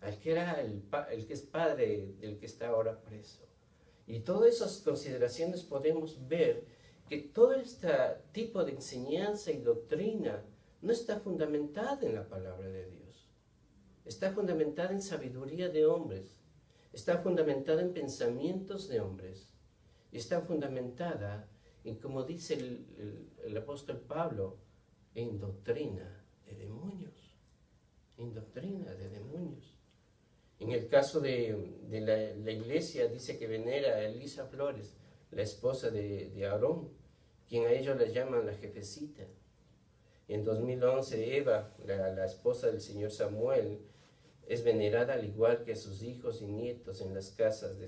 al que era el que es padre del que está ahora preso. Y todas esas consideraciones podemos ver que todo este tipo de enseñanza y doctrina no está fundamentada en la palabra de Dios. Está fundamentada en sabiduría de hombres. Está fundamentada en pensamientos de hombres. Y está fundamentada en, como dice el apóstol Pablo, en doctrina de demonios. En doctrina de demonios. En el caso de la iglesia, dice que venera a Elisa Flores, la esposa de Aarón, quien a ellos le llaman la jefecita. En 2011, Eva, la esposa del señor Samuel, es venerada al igual que sus hijos y nietos en las casas de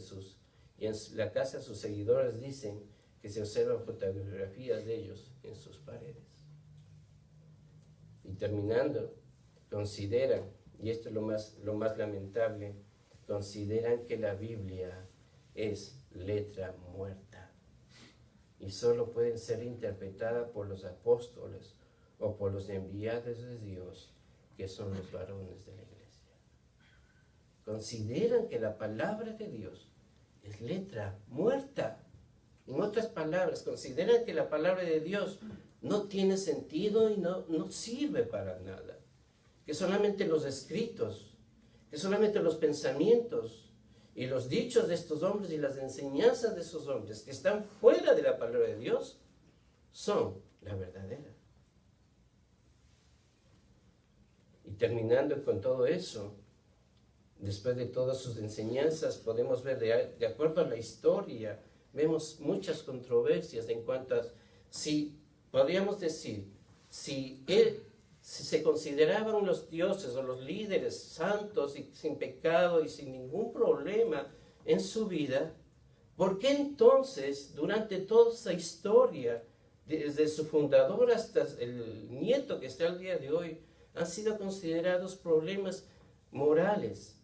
y en la casa de sus seguidores dicen que se observan fotografías de ellos en sus paredes. Y terminando, consideran, y esto es lo más lamentable, consideran que la Biblia es letra muerta y solo pueden ser interpretada por los apóstoles o por los enviados de Dios, que son los varones de la iglesia. Consideran que la palabra de Dios es letra muerta. En otras palabras, consideran que la palabra de Dios no tiene sentido y no sirve para nada. Que solamente los escritos, que solamente los pensamientos y los dichos de estos hombres y las enseñanzas de esos hombres que están fuera de la palabra de Dios son la verdadera. Y terminando con todo eso, después de todas sus enseñanzas, podemos ver, de acuerdo a la historia, vemos muchas controversias en cuanto a podríamos decir, si se consideraban los dioses o los líderes santos y sin pecado y sin ningún problema en su vida, ¿por qué entonces, durante toda esa historia, desde su fundador hasta el nieto que está al día de hoy, han sido considerados problemas morales?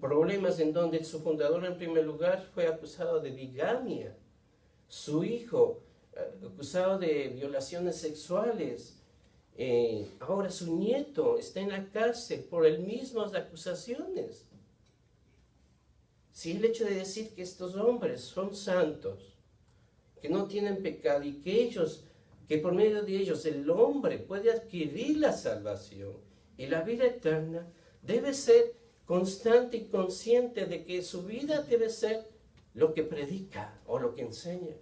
Problemas en donde su fundador en primer lugar fue acusado de bigamia. Su hijo acusado de violaciones sexuales. Ahora su nieto está en la cárcel por las mismas acusaciones. Si el hecho de decir que estos hombres son santos, que no tienen pecado y que por medio de ellos el hombre puede adquirir la salvación y la vida eterna, debe ser constante y consciente de que su vida debe ser lo que predica o lo que enseña.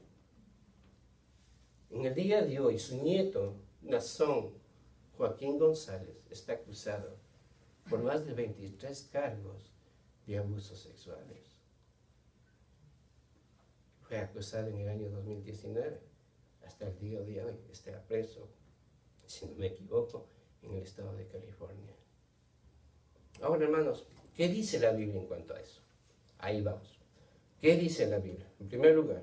En el día de hoy, su nieto, Nazón Joaquín González, está acusado por más de 23 cargos de abusos sexuales. Fue acusado en el año 2019, hasta el día de hoy está preso, si no me equivoco, en el estado de California. Ahora, hermanos, ¿qué dice la Biblia en cuanto a eso? Ahí vamos. ¿Qué dice la Biblia? En primer lugar,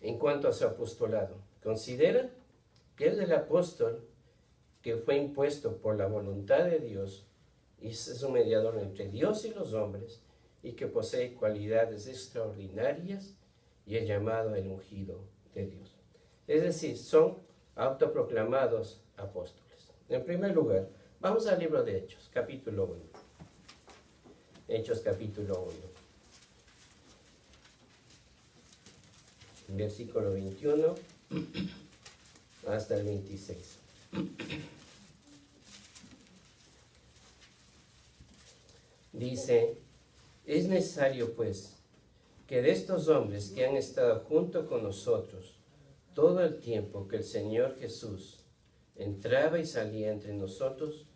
en cuanto a su apostolado, considera que es el apóstol que fue impuesto por la voluntad de Dios y es un mediador entre Dios y los hombres y que posee cualidades extraordinarias y es llamado el ungido de Dios. Es decir, son autoproclamados apóstoles. En primer lugar, vamos al libro de Hechos, capítulo 1. Hechos, capítulo 1. Versículo 21 hasta el 26. Dice, es necesario pues que de estos hombres que han estado junto con nosotros todo el tiempo que el Señor Jesús entraba y salía entre nosotros,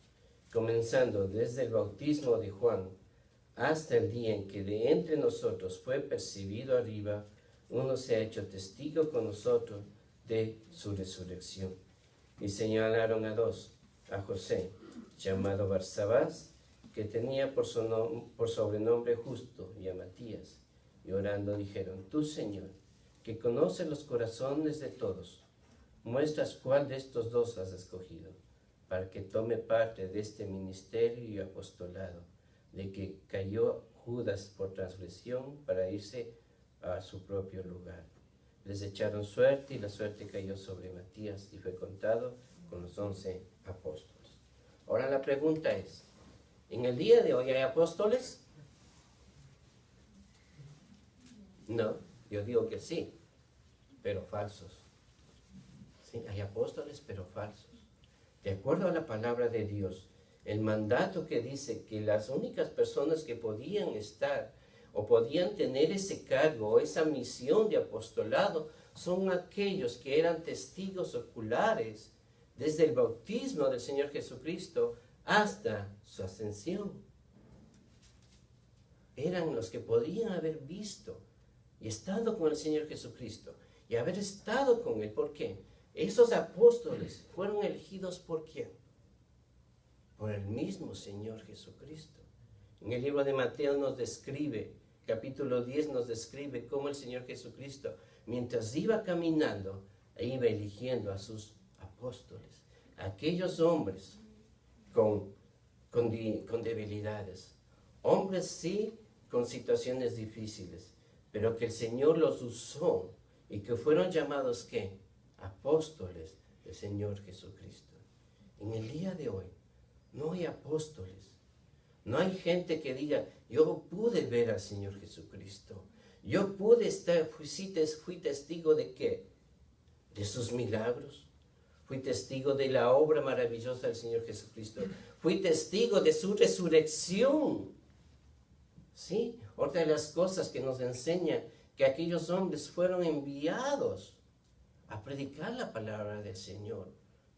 comenzando desde el bautismo de Juan hasta el día en que de entre nosotros fue percibido arriba, uno se ha hecho testigo con nosotros de su resurrección. Y señalaron a dos, a José, llamado Barsabás, que tenía por sobrenombre Justo, y a Matías. Y orando dijeron, tú, Señor, que conoces los corazones de todos, muestras cuál de estos dos has escogido, para que tome parte de este ministerio y apostolado, de que cayó Judas por transgresión para irse a su propio lugar. Les echaron suerte y la suerte cayó sobre Matías y fue contado con los 11 apóstoles. Ahora la pregunta es, ¿en el día de hoy hay apóstoles? No, yo digo que sí, pero falsos. Sí, hay apóstoles, pero falsos. De acuerdo a la palabra de Dios, el mandato que dice que las únicas personas que podían estar o podían tener ese cargo o esa misión de apostolado son aquellos que eran testigos oculares desde el bautismo del Señor Jesucristo hasta su ascensión. Eran los que podían haber visto y estado con el Señor Jesucristo y haber estado con Él. ¿Por qué? Esos apóstoles fueron elegidos ¿por quién? Por el mismo Señor Jesucristo. En el libro de Mateo nos describe, capítulo 10 nos describe cómo el Señor Jesucristo, mientras iba caminando, iba eligiendo a sus apóstoles, aquellos hombres con debilidades, hombres sí con situaciones difíciles, pero que el Señor los usó y que fueron llamados ¿qué? Apóstoles del Señor Jesucristo. En el día de hoy no hay apóstoles, no hay gente que diga, yo pude ver al Señor Jesucristo, yo pude estar, fui testigo de ¿qué? De sus milagros, fui testigo de la obra maravillosa del Señor Jesucristo, fui testigo de su resurrección. ¿Sí? Otra de las cosas que nos enseña que aquellos hombres fueron enviados a predicar la palabra del Señor,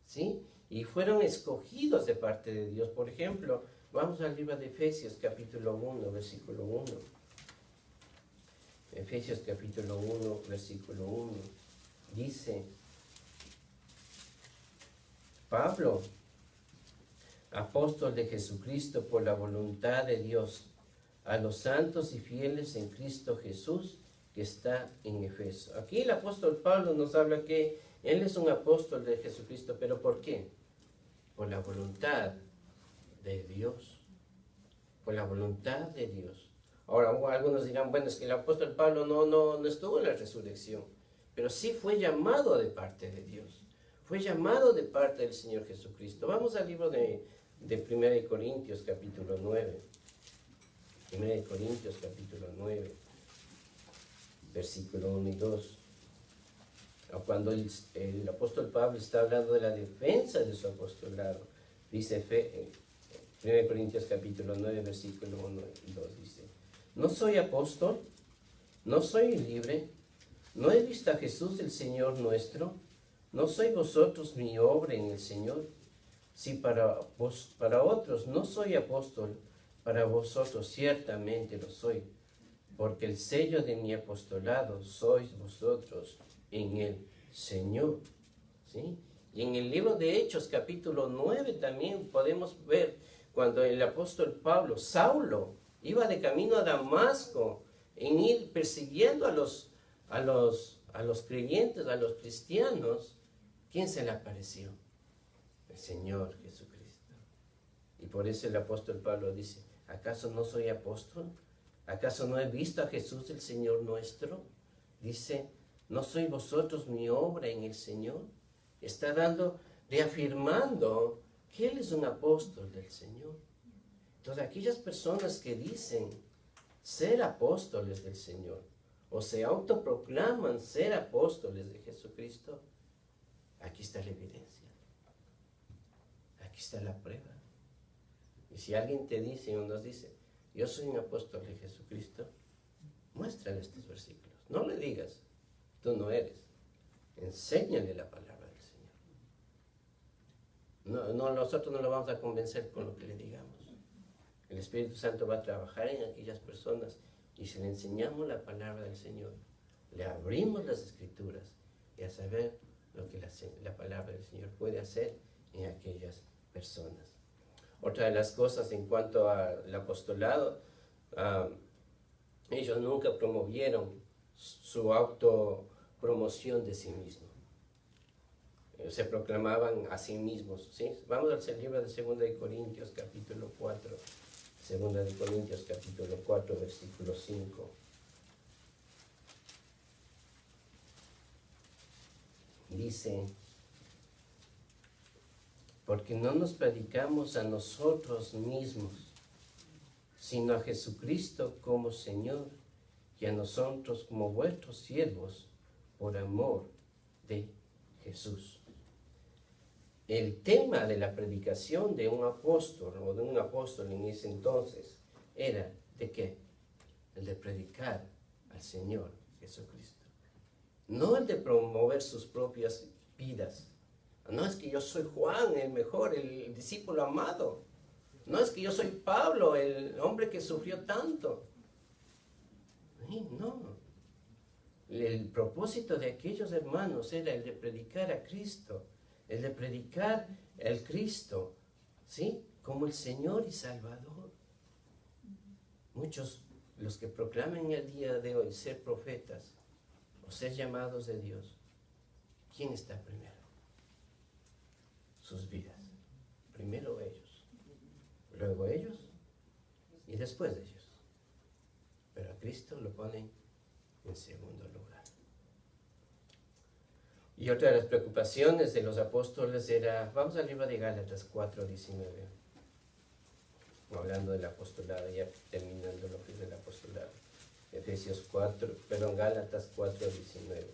¿sí? Y fueron escogidos de parte de Dios. Por ejemplo, vamos al libro de Efesios capítulo 1, versículo 1. Efesios capítulo 1, versículo 1. Dice, Pablo, apóstol de Jesucristo por la voluntad de Dios, a los santos y fieles en Cristo Jesús que está en Efeso. Aquí el apóstol Pablo nos habla que él es un apóstol de Jesucristo, pero ¿por qué? Por la voluntad de Dios. Por la voluntad de Dios. Ahora, algunos dirán, bueno, es que el apóstol Pablo no estuvo en la resurrección. pero sí fue llamado de parte de Dios. Fue llamado de parte del Señor Jesucristo. Vamos al libro de 1 Corintios capítulo 9. 1 Corintios capítulo 9, versículo 1 y 2. Cuando el apóstol Pablo está hablando de la defensa de su apostolado, dice 1 Corintios capítulo 9, versículo 1 y 2, dice: no soy apóstol, no soy libre, no he visto a Jesús el Señor nuestro, no soy vosotros mi obra en el Señor. Si para otros no soy apóstol, para vosotros ciertamente lo soy, porque el sello de mi apostolado sois vosotros en el Señor. ¿Sí? Y en el libro de Hechos capítulo 9 también podemos ver cuando el apóstol Pablo, Saulo, iba de camino a Damasco en ir persiguiendo a los creyentes, a los cristianos. ¿Quién se le apareció? El Señor Jesucristo. Y por eso el apóstol Pablo dice: ¿acaso no soy apóstol? ¿Acaso no he visto a Jesús el Señor nuestro? Dice: ¿no sois vosotros mi obra en el Señor? Está reafirmando que Él es un apóstol del Señor. Entonces, aquellas personas que dicen ser apóstoles del Señor, o se autoproclaman ser apóstoles de Jesucristo, aquí está la evidencia. Aquí está la prueba. Y si alguien te dice o nos dice: yo soy un apóstol de Jesucristo, muéstrale estos versículos. No le digas: tú no eres. Enséñale la palabra del Señor. Nosotros no lo vamos a convencer con lo que le digamos. El Espíritu Santo va a trabajar en aquellas personas, y si le enseñamos la palabra del Señor, le abrimos las Escrituras y a saber lo que la palabra del Señor puede hacer en aquellas personas. Otra de las cosas en cuanto al apostolado, ellos nunca promovieron su autopromoción de sí mismos. Se proclamaban a sí mismos. ¿Sí? Vamos al libro de 2 Corintios capítulo 4. 2 Corintios capítulo 4, versículo 5. Dice: porque no nos predicamos a nosotros mismos, sino a Jesucristo como Señor, y a nosotros como vuestros siervos, por amor de Jesús. El tema de la predicación de un apóstol, o de un apóstol en ese entonces, era ¿de qué? El de predicar al Señor Jesucristo. No el de promover sus propias vidas. No es que yo soy Juan, el mejor, el discípulo amado. No es que yo soy Pablo, el hombre que sufrió tanto. No. El propósito de aquellos hermanos era el de predicar a Cristo, el de predicar al Cristo, ¿sí? Como el Señor y Salvador. Muchos, los que proclaman el día de hoy ser profetas o ser llamados de Dios, ¿quién está primero? Sus vidas. Primero ellos, luego ellos y después de ellos. Pero a Cristo lo ponen en segundo lugar. Y otra de las preocupaciones de los apóstoles era, vamos al libro de Gálatas 4:19, hablando del apostolado, ya terminando lo que es el apostolado. Gálatas 4:19.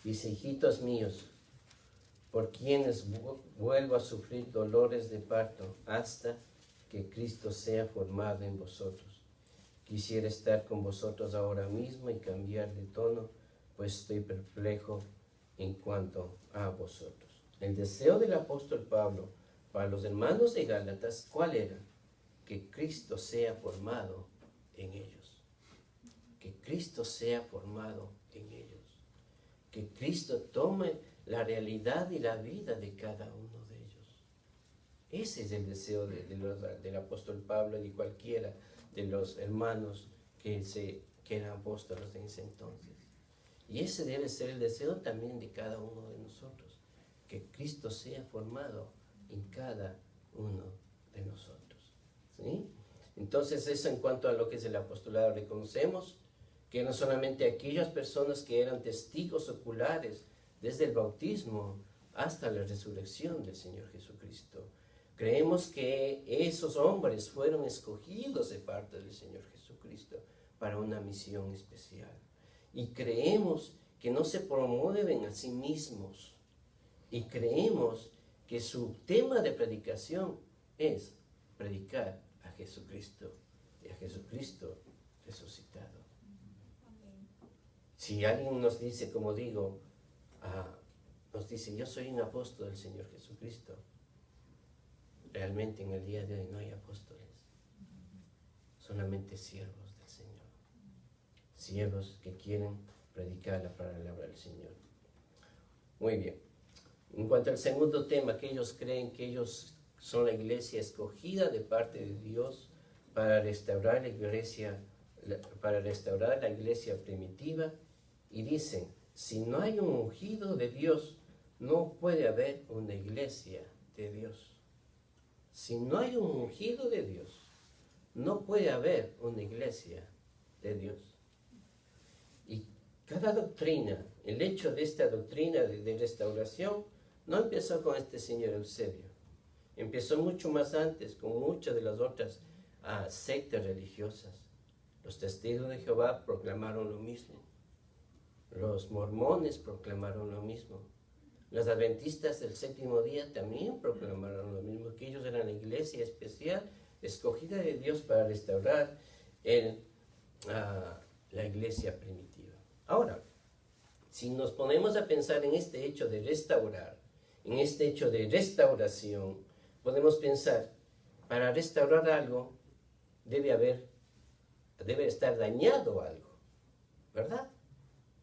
Dice: hijitos míos, por quienes vuelvo a sufrir dolores de parto hasta que Cristo sea formado en vosotros. Quisiera estar con vosotros ahora mismo y cambiar de tono, pues estoy perplejo en cuanto a vosotros. El deseo del apóstol Pablo para los hermanos de Gálatas, ¿cuál era? Que Cristo sea formado en ellos. Que Cristo sea formado en ellos. Que Cristo tome la realidad y la vida de cada uno de ellos. Ese es el deseo del apóstol Pablo y de cualquiera de los hermanos que eran apóstoles en ese entonces. Y ese debe ser el deseo también de cada uno de nosotros. Que Cristo sea formado en cada uno de nosotros. ¿sí? Entonces eso en cuanto a lo que es el apostolado, reconocemos que no solamente aquellas personas que eran testigos oculares desde el bautismo hasta la resurrección del Señor Jesucristo. Creemos que esos hombres fueron escogidos de parte del Señor Jesucristo para una misión especial. Y creemos que no se promueven a sí mismos. Y creemos que su tema de predicación es predicar a Jesucristo y a Jesucristo resucitado. Si alguien nos dice, como digo, nos dice, yo soy un apóstol del Señor Jesucristo, realmente en el día de hoy no hay apóstoles, solamente siervos del Señor, siervos que quieren predicar la palabra del Señor. Muy bien. En cuanto al segundo tema, que ellos creen que ellos son la iglesia escogida de parte de Dios para restaurar la iglesia primitiva, y dicen, si no hay un ungido de Dios, no puede haber una iglesia de Dios. Si no hay un ungido de Dios, no puede haber una iglesia de Dios. Y cada doctrina, el hecho de esta doctrina de restauración, no empezó con este señor Eusebio. Empezó mucho más antes, con muchas de las otras sectas religiosas. Los testigos de Jehová proclamaron lo mismo. Los mormones proclamaron lo mismo. Los adventistas del séptimo día también proclamaron lo mismo, que ellos eran la iglesia especial, escogida de Dios para restaurar la iglesia primitiva. Ahora, si nos ponemos a pensar en este hecho de restaurar, en este hecho de restauración, podemos pensar, para restaurar algo, debe estar dañado algo, ¿verdad?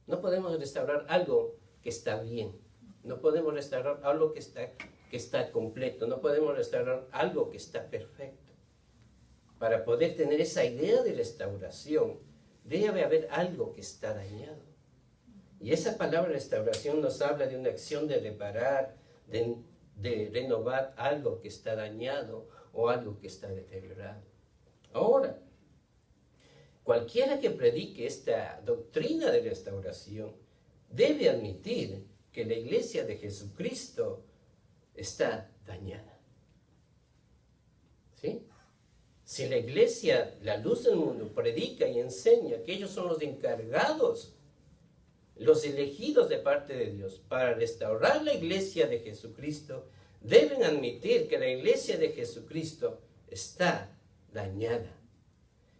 No podemos restaurar algo que está bien. No podemos restaurar algo que está completo. No podemos restaurar algo que está perfecto. Para poder tener esa idea de restauración, debe haber algo que está dañado. Y esa palabra restauración nos habla de una acción de reparar, de renovar algo que está dañado o algo que está deteriorado. Ahora, cualquiera que predique esta doctrina de restauración debe admitir que la iglesia de Jesucristo está dañada. ¿Sí? Si la iglesia, la luz del mundo, predica y enseña que ellos son los encargados, los elegidos de parte de Dios para restaurar la iglesia de Jesucristo, deben admitir que la iglesia de Jesucristo está dañada.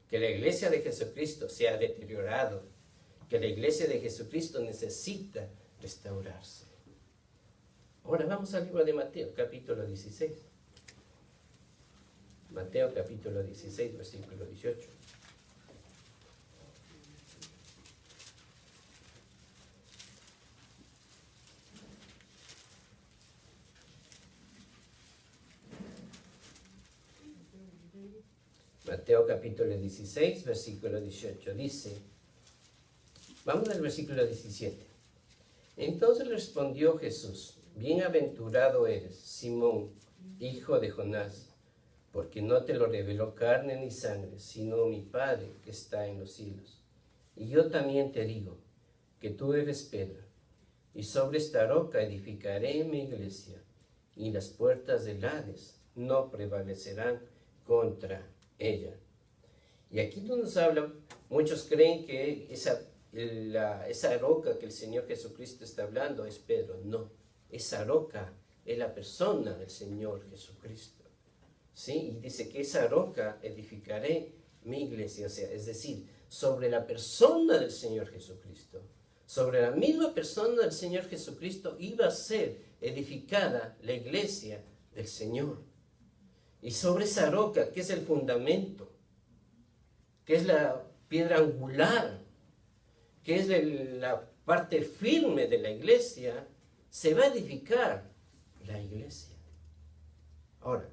Que la iglesia de Jesucristo se ha deteriorado, que la iglesia de Jesucristo necesita restaurarse. Ahora vamos al libro de Mateo, capítulo 16. Mateo, capítulo 16, versículo 18. Mateo capítulo 16, versículo 18, dice, vamos al versículo 17. Entonces respondió Jesús, bienaventurado eres, Simón, hijo de Jonás, porque no te lo reveló carne ni sangre, sino mi Padre que está en los cielos. Y yo también te digo, que tú eres Pedro, y sobre esta roca edificaré mi iglesia, y las puertas del Hades no prevalecerán contra ella. Y aquí nos habla, muchos creen que esa roca que el Señor Jesucristo está hablando es Pedro. No, esa roca es la persona del Señor Jesucristo. ¿Sí? Y dice que esa roca edificaré mi iglesia, o sea, es decir, sobre la persona del Señor Jesucristo, sobre la misma persona del Señor Jesucristo iba a ser edificada la iglesia del Señor. Y sobre esa roca, que es el fundamento, que es la piedra angular, que es la parte firme de la iglesia, se va a edificar la iglesia. Ahora,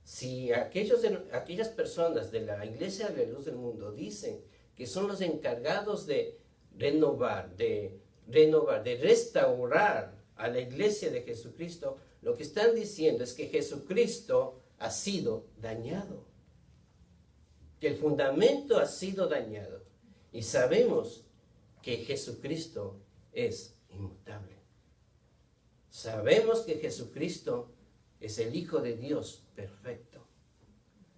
si aquellas personas de la iglesia de la luz del mundo dicen que son los encargados de renovar, de restaurar a la iglesia de Jesucristo, lo que están diciendo es que Jesucristo ha sido dañado. que el fundamento ha sido dañado y sabemos que Jesucristo es inmutable. Sabemos que Jesucristo es el Hijo de Dios perfecto.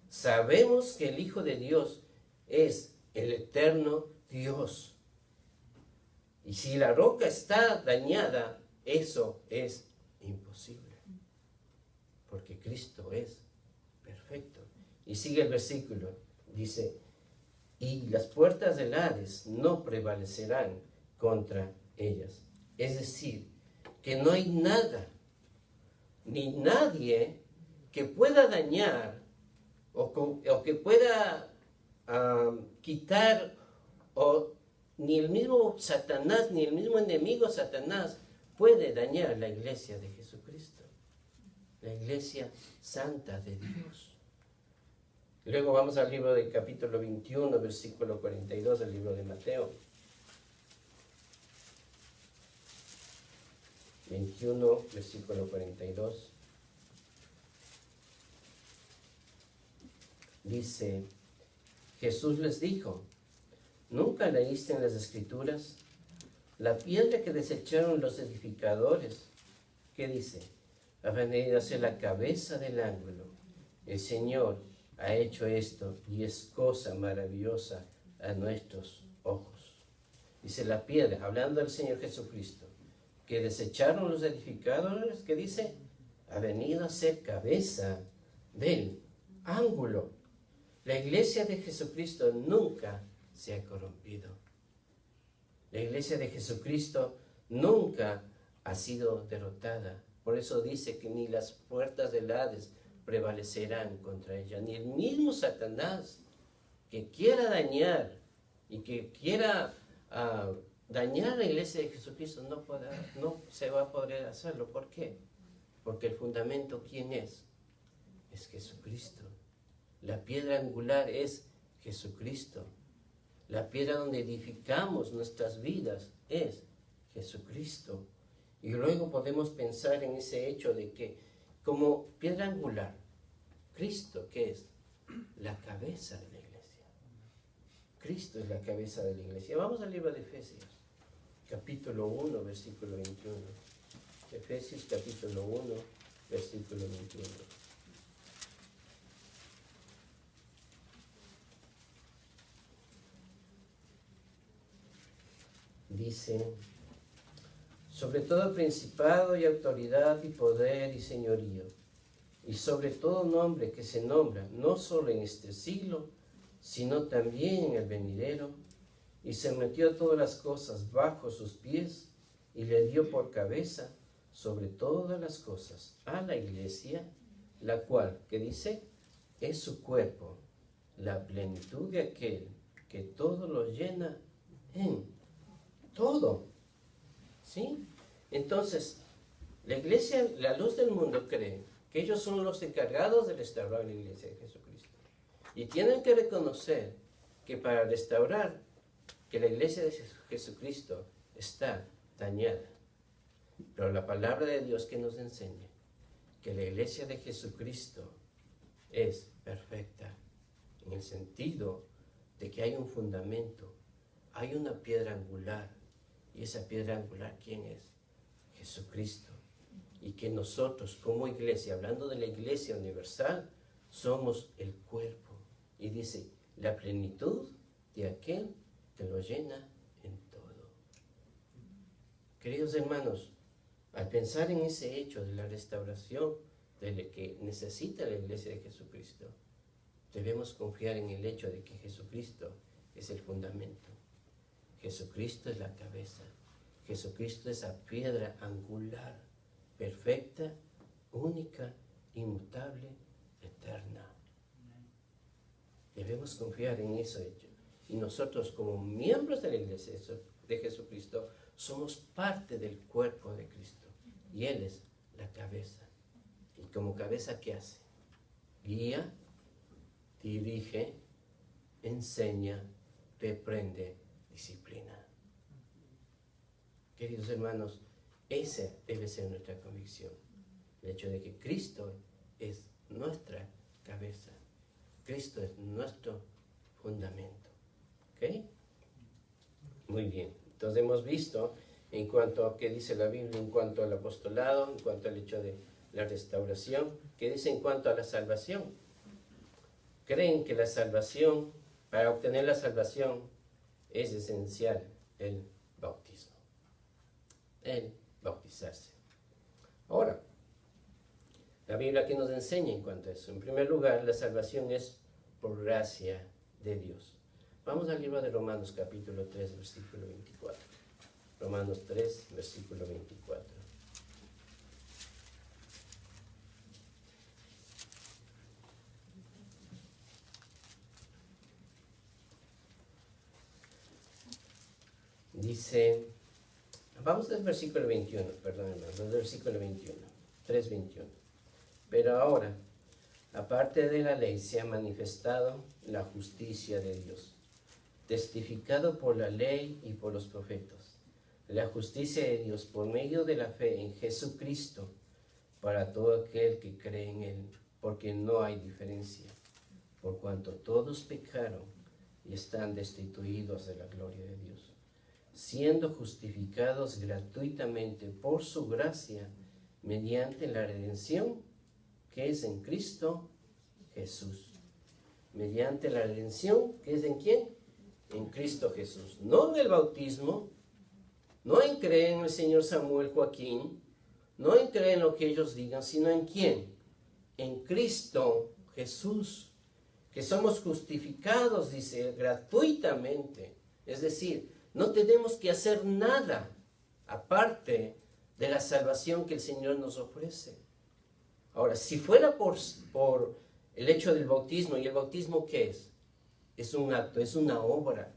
Sabemos que el Hijo de Dios es el eterno Dios. Y si la roca está dañada, eso es imposible. Porque Cristo es perfecto. Y sigue el versículo, dice, y las puertas del Hades no prevalecerán contra ellas. Es decir, que no hay nada, ni nadie que pueda dañar o que pueda quitar, ni el mismo Satanás, ni el mismo enemigo Satanás puede dañar la iglesia de Jesucristo, la iglesia santa de Dios. Luego vamos al libro del capítulo 21, versículo 42 del libro de Mateo. 21, versículo 42. Dice, Jesús les dijo, ¿nunca leíste en las Escrituras la piedra que desecharon los edificadores? ¿Qué dice? Ha venido a ser la cabeza del ángulo. El Señor ha hecho esto y es cosa maravillosa a nuestros ojos. Dice la piedra, hablando del Señor Jesucristo, que desecharon los edificadores, que dice, ha venido a ser cabeza del ángulo. La iglesia de Jesucristo nunca se ha corrompido. La iglesia de Jesucristo nunca ha sido derrotada. Por eso dice que ni las puertas del Hades prevalecerán contra ella, ni el mismo Satanás que quiera dañar y que quiera dañar la iglesia de Jesucristo no se va a poder hacerlo. ¿Por qué? Porque el fundamento, ¿quién es? Es Jesucristo. La piedra angular es Jesucristo. La piedra donde edificamos nuestras vidas es Jesucristo. Y luego podemos pensar en ese hecho de que como piedra angular, Cristo, ¿qué es? La cabeza de la iglesia. Cristo es la cabeza de la iglesia. Vamos al libro de Efesios, capítulo 1, versículo 21. Efesios, capítulo 1, versículo 21. Dice, sobre todo principado y autoridad y poder y señorío, y sobre todo nombre que se nombra, no solo en este siglo, sino también en el venidero, y se metió todas las cosas bajo sus pies, y le dio por cabeza sobre todas las cosas a la iglesia, la cual, ¿qué dice? Es su cuerpo, la plenitud de aquel que todo lo llena en todo. ¿Sí? Entonces, la iglesia, la luz del mundo cree que ellos son los encargados de restaurar la iglesia de Jesucristo. Y tienen que reconocer que para restaurar, que la iglesia de Jesucristo está dañada. Pero la palabra de Dios que nos enseña que la iglesia de Jesucristo es perfecta, en el sentido de que hay un fundamento, hay una piedra angular, y esa piedra angular, ¿quién es? Jesucristo. Y que nosotros como iglesia, hablando de la iglesia universal, somos el cuerpo. Y dice, la plenitud de aquel que lo llena en todo. Queridos hermanos, al pensar en ese hecho de la restauración de lo que necesita la iglesia de Jesucristo, debemos confiar en el hecho de que Jesucristo es el fundamento. Jesucristo es la cabeza. Jesucristo es la piedra angular, perfecta, única, inmutable, eterna. Debemos confiar en eso hecho. Y nosotros como miembros de la iglesia de Jesucristo somos parte del cuerpo de Cristo. Y Él es la cabeza. Y como cabeza, ¿qué hace? Guía, dirige, enseña, reprende, disciplina. Queridos hermanos, esa debe ser nuestra convicción. El hecho de que Cristo es nuestra cabeza. Cristo es nuestro fundamento. ¿Ok? Muy bien. Entonces hemos visto en cuanto a qué dice la Biblia, en cuanto al apostolado, en cuanto al hecho de la restauración, qué dice en cuanto a la salvación. Creen que la salvación, para obtener la salvación, es esencial el bautismo. El bautizarse. Ahora, la Biblia, ¿qué nos enseña en cuanto a eso? En primer lugar, la salvación es por gracia de Dios. Vamos al libro de Romanos capítulo 3, versículo 24. Romanos 3, versículo 24. Dice, vamos al versículo 21, perdón hermanos, al versículo 21, 3:21. Pero ahora, aparte de la ley, se ha manifestado la justicia de Dios, testificado por la ley y por los profetas. La justicia de Dios por medio de la fe en Jesucristo para todo aquel que cree en Él, porque no hay diferencia, por cuanto todos pecaron y están destituidos de la gloria de Dios, siendo justificados gratuitamente por su gracia mediante la redención que es en Cristo Jesús. Mediante la redención que es en ¿quién? En Cristo Jesús. No en el bautismo, no en creer en el Señor Samuel Joaquín, no en creer en lo que ellos digan, sino en ¿quién? En Cristo Jesús. Que somos justificados, dice, gratuitamente. Es decir, no tenemos que hacer nada aparte de la salvación que el Señor nos ofrece. Ahora, si fuera por el hecho del bautismo, ¿y el bautismo qué es? Es un acto, es una obra.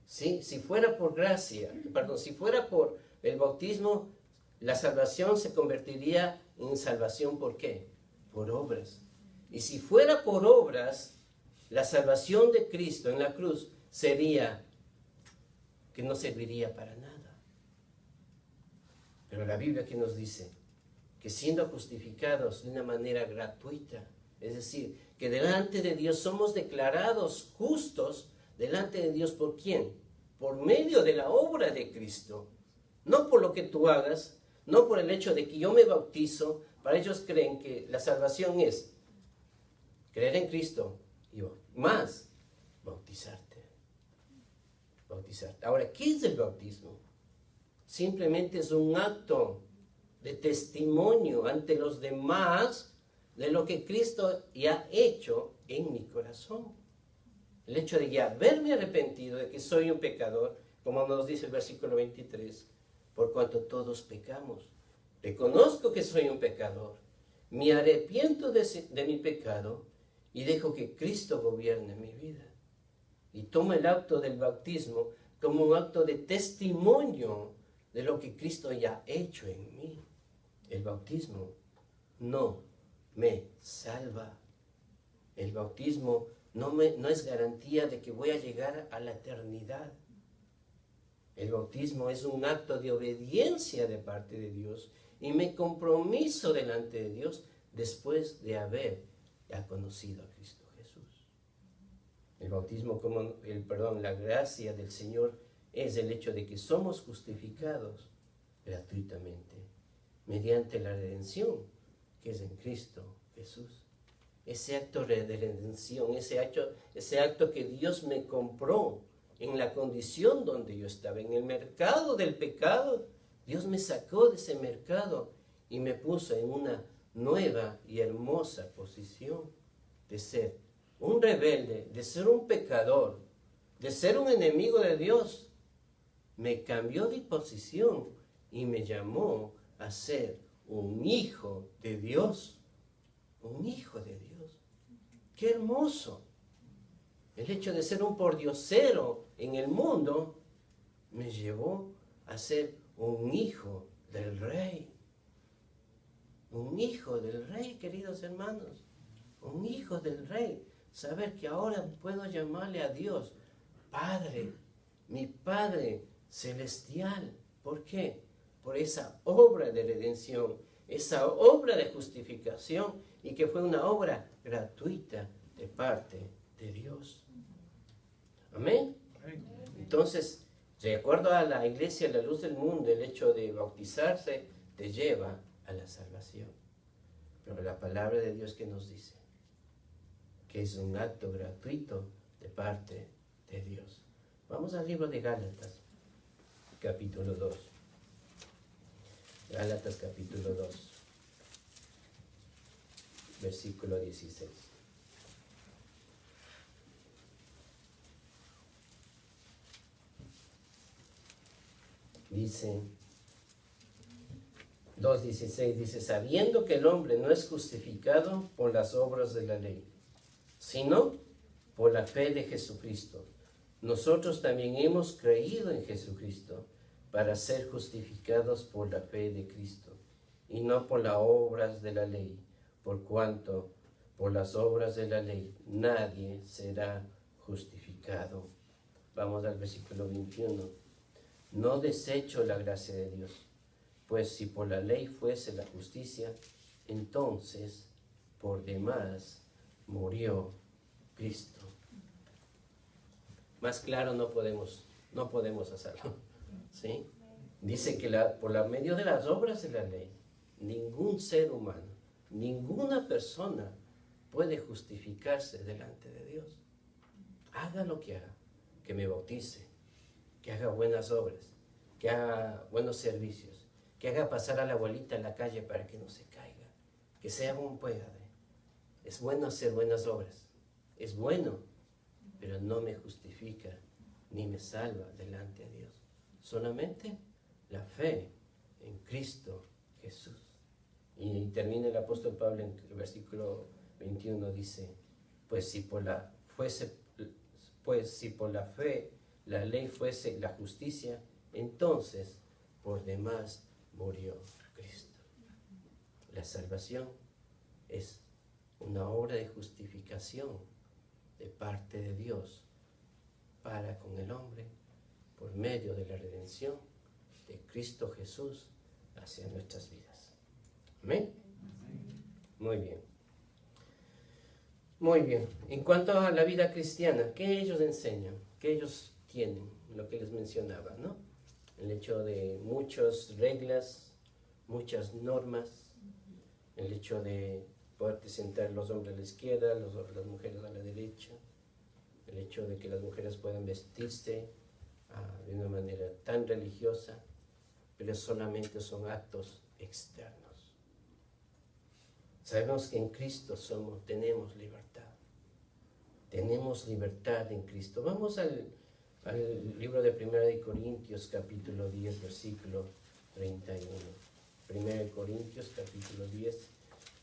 ¿Sí? Si fuera por gracia, si fuera por el bautismo, la salvación se convertiría en salvación ¿por qué? Por obras. Y si fuera por obras, la salvación de Cristo en la cruz sería que no serviría para nada. Pero la Biblia que nos dice que siendo justificados de una manera gratuita, es decir, que delante de Dios somos declarados justos delante de Dios, ¿por quién? Por medio de la obra de Cristo. No por lo que tú hagas, no por el hecho de que yo me bautizo. Para ellos creen que la salvación es creer en Cristo y más bautizarte. Ahora, ¿qué es el bautismo? Simplemente es un acto de testimonio ante los demás de lo que Cristo ya ha hecho en mi corazón. El hecho de ya haberme arrepentido de que soy un pecador, como nos dice el versículo 23, por cuanto todos pecamos. Reconozco que soy un pecador, me arrepiento de mi pecado y dejo que Cristo gobierne mi vida. Y tomo el acto del bautismo como un acto de testimonio de lo que Cristo ya ha hecho en mí. El bautismo no me salva. El bautismo no es garantía de que voy a llegar a la eternidad. El bautismo es un acto de obediencia de parte de Dios y me compromiso delante de Dios después de haber ya conocido a Cristo Jesús. El bautismo, la gracia del Señor es el hecho de que somos justificados gratuitamente mediante la redención que es en Cristo Jesús. Ese acto de redención, ese acto que Dios me compró en la condición donde yo estaba, en el mercado del pecado. Dios me sacó de ese mercado y me puso en una nueva y hermosa posición de ser un rebelde, de ser un pecador, de ser un enemigo de Dios. Me cambió de posición y me llamó a ser un hijo de Dios. Un hijo de Dios. ¡Qué hermoso! El hecho de ser un pordiosero en el mundo me llevó a ser un hijo del Rey. Un hijo del Rey, queridos hermanos. Un hijo del Rey. Saber que ahora puedo llamarle a Dios Padre, mi Padre celestial. ¿Por qué? Por esa obra de redención, esa obra de justificación, y que fue una obra gratuita de parte de Dios. Amén. Entonces, de acuerdo a la iglesia, la luz del mundo, el hecho de bautizarse te lleva a la salvación. Pero la palabra de Dios que nos dice que es un acto gratuito de parte de Dios. Vamos al libro de Gálatas, capítulo 2. Gálatas, capítulo 2, versículo 16. Dice, 2:16, dice, sabiendo que el hombre no es justificado por las obras de la ley, sino por la fe de Jesucristo. Nosotros también hemos creído en Jesucristo para ser justificados por la fe de Cristo, y no por las obras de la ley, por cuanto por las obras de la ley nadie será justificado. Vamos al versículo 21. No desecho la gracia de Dios, pues si por la ley fuese la justicia, entonces por demás murió Cristo. Más claro no podemos hacerlo. ¿Sí? Dice que por la medio de las obras de la ley, ningún ser humano, ninguna persona puede justificarse delante de Dios. Haga lo que haga, que me bautice, que haga buenas obras, que haga buenos servicios, que haga pasar a la abuelita en la calle para que no se caiga, que sea buen padre. Es bueno hacer buenas obras, es bueno, pero no me justifica ni me salva delante de Dios. Solamente la fe en Cristo Jesús. Y termina el apóstol Pablo en el versículo 21, dice, pues si por la fe la ley fuese la justicia, entonces por demás murió Cristo. La salvación es una obra de justificación de parte de Dios para con el hombre por medio de la redención de Cristo Jesús hacia nuestras vidas. ¿Amén? Muy bien. Muy bien. En cuanto a la vida cristiana, ¿qué ellos enseñan? ¿Qué ellos tienen? Lo que les mencionaba, ¿no? El hecho de muchas reglas, muchas normas, el hecho de poder sentar los hombres a la izquierda, las mujeres a la derecha, el hecho de que las mujeres puedan vestirse de una manera tan religiosa, pero solamente son actos externos. Sabemos que en Cristo tenemos libertad. Tenemos libertad en Cristo. Vamos al libro de 1 Corintios, capítulo 10, versículo 31. 1 Corintios, capítulo 10,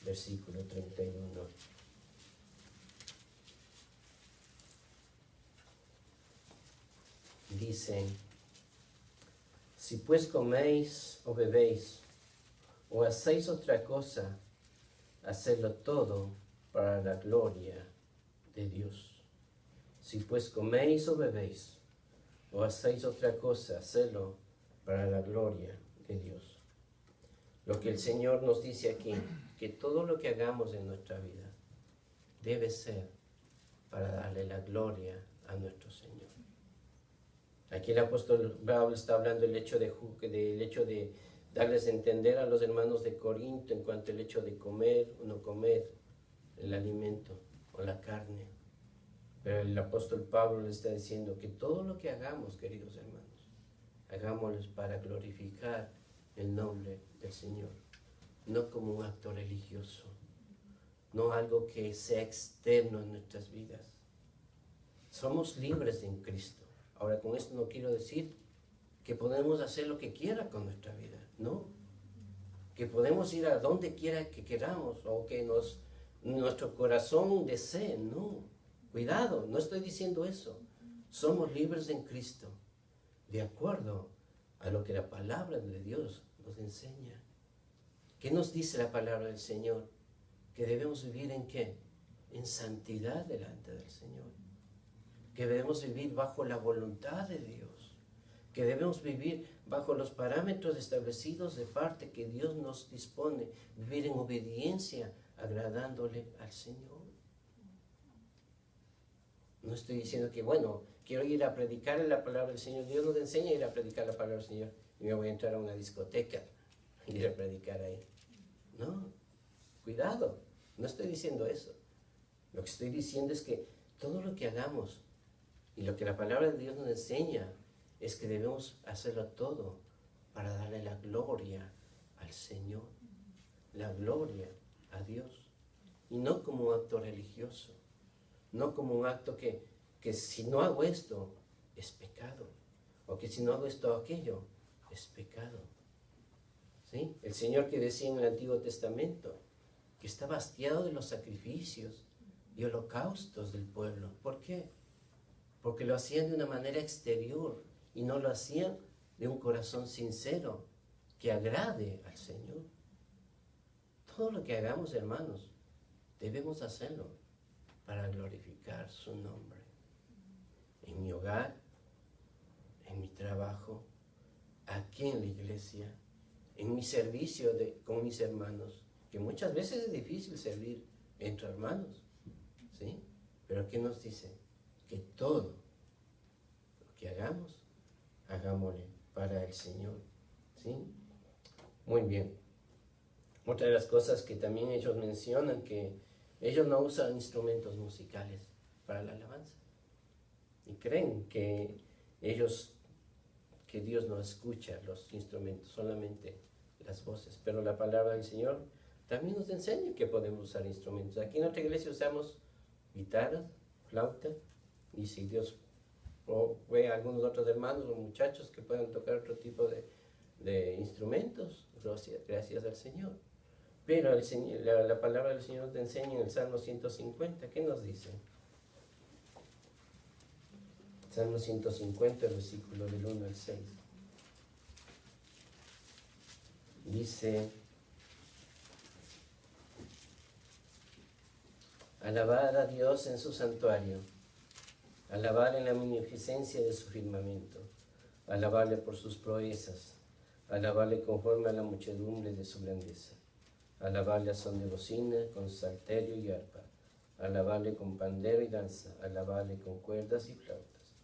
versículo 31. Dice, si pues coméis o bebéis o hacéis otra cosa, hacedlo todo para la gloria de Dios. Si pues coméis o bebéis o hacéis otra cosa, hacedlo para la gloria de Dios. Lo que el Señor nos dice aquí, que todo lo que hagamos en nuestra vida debe ser para darle la gloria a nuestro Señor. Aquí el apóstol Pablo está hablando del hecho de darles a entender a los hermanos de Corinto en cuanto al hecho de comer o no comer el alimento o la carne. Pero el apóstol Pablo le está diciendo que todo lo que hagamos, queridos hermanos, hagámoslo para glorificar el nombre del Señor, no como un acto religioso, no algo que sea externo en nuestras vidas. Somos libres en Cristo. Ahora, con esto no quiero decir que podemos hacer lo que quiera con nuestra vida, ¿no? Que podemos ir a donde quiera que queramos o que nuestro corazón desee, no. Cuidado, no estoy diciendo eso. Somos libres en Cristo, de acuerdo a lo que la palabra de Dios nos enseña. ¿Qué nos dice la palabra del Señor? Que debemos vivir ¿en qué? En santidad delante del Señor. Que debemos vivir bajo la voluntad de Dios, que debemos vivir bajo los parámetros establecidos de parte que Dios nos dispone, vivir en obediencia, agradándole al Señor. No estoy diciendo que, bueno, quiero ir a predicar la palabra del Señor. Dios nos enseña a ir a predicar la palabra del Señor. Y me voy a entrar a una discoteca y ir a predicar ahí. No, cuidado. No estoy diciendo eso. Lo que estoy diciendo es que todo lo que hagamos y lo que la palabra de Dios nos enseña es que debemos hacerlo todo para darle la gloria al Señor. La gloria a Dios. Y no como un acto religioso. No como un acto que si no hago esto, es pecado. O que si no hago esto o aquello, es pecado. ¿Sí? El Señor que decía en el Antiguo Testamento que estaba hastiado de los sacrificios y holocaustos del pueblo. ¿Por qué? Porque lo hacían de una manera exterior y no lo hacían de un corazón sincero que agrade al Señor. Todo lo que hagamos, hermanos, debemos hacerlo para glorificar su nombre. En mi hogar, en mi trabajo, aquí en la iglesia, en mi servicio con mis hermanos, que muchas veces es difícil servir entre hermanos, ¿sí? Pero ¿qué nos dice? Que todo lo que hagamos, hagámosle para el Señor, ¿sí? Muy bien. Otra de las cosas que también ellos mencionan, que ellos no usan instrumentos musicales para la alabanza. Y creen que Dios no escucha los instrumentos, solamente las voces. Pero la palabra del Señor también nos enseña que podemos usar instrumentos. Aquí en nuestra iglesia usamos guitarras, flauta, y si Dios ve a algunos otros hermanos o muchachos que puedan tocar otro tipo de instrumentos, gracias al Señor. Pero la palabra del Señor te enseña en el Salmo 150, ¿qué nos dice? Salmo 150, versículo del 1 al 6. Dice: alabad a Dios en su santuario, alabad en la magnificencia de su firmamento, alabadle por sus proezas, alabadle conforme a la muchedumbre de su grandeza, alabadle a son de bocina, con salterio y arpa, alabadle con pandero y danza, alabadle con cuerdas y flautas,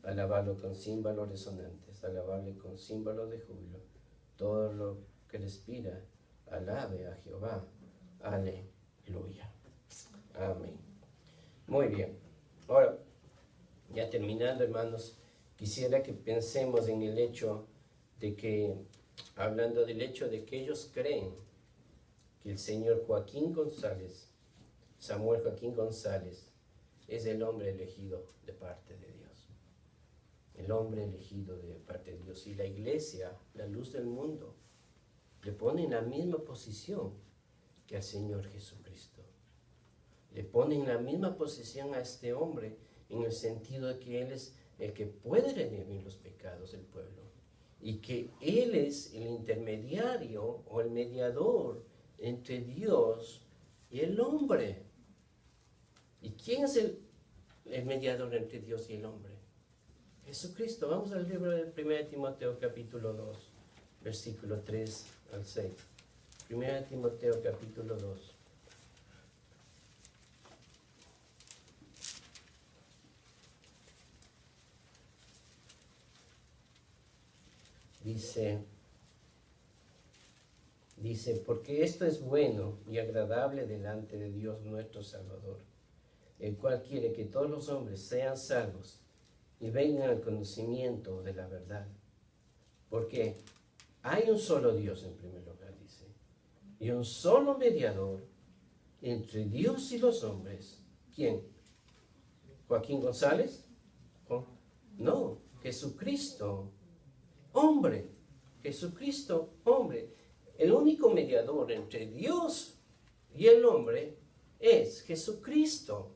alabadle con címbalos resonantes, alabadle con címbalos de júbilo. Todo lo que respira, alabe a Jehová. Aleluya. Amén. Muy bien. Ahora, ya terminando, hermanos, quisiera que pensemos en el hecho de que, hablando del hecho de que ellos creen que el señor Samuel Joaquín González, es el hombre elegido de parte de Dios. El hombre elegido de parte de Dios. Y la iglesia, la luz del mundo, le pone en la misma posición que al Señor Jesucristo. Le pone en la misma posición a este hombre, en el sentido de que Él es el que puede redimir los pecados del pueblo. Y que Él es el intermediario o el mediador entre Dios y el hombre. ¿Y quién es el mediador entre Dios y el hombre? Jesucristo. Vamos al libro de 1 Timoteo capítulo 2, versículo 3 al 6. 1 Timoteo capítulo 2. Dice, porque esto es bueno y agradable delante de Dios nuestro Salvador, el cual quiere que todos los hombres sean salvos y vengan al conocimiento de la verdad. Porque hay un solo Dios en primer lugar, dice, y un solo mediador entre Dios y los hombres. ¿Quién? ¿Joaquín González? No, Jesucristo, hombre. Jesucristo, hombre. El único mediador entre Dios y el hombre es Jesucristo.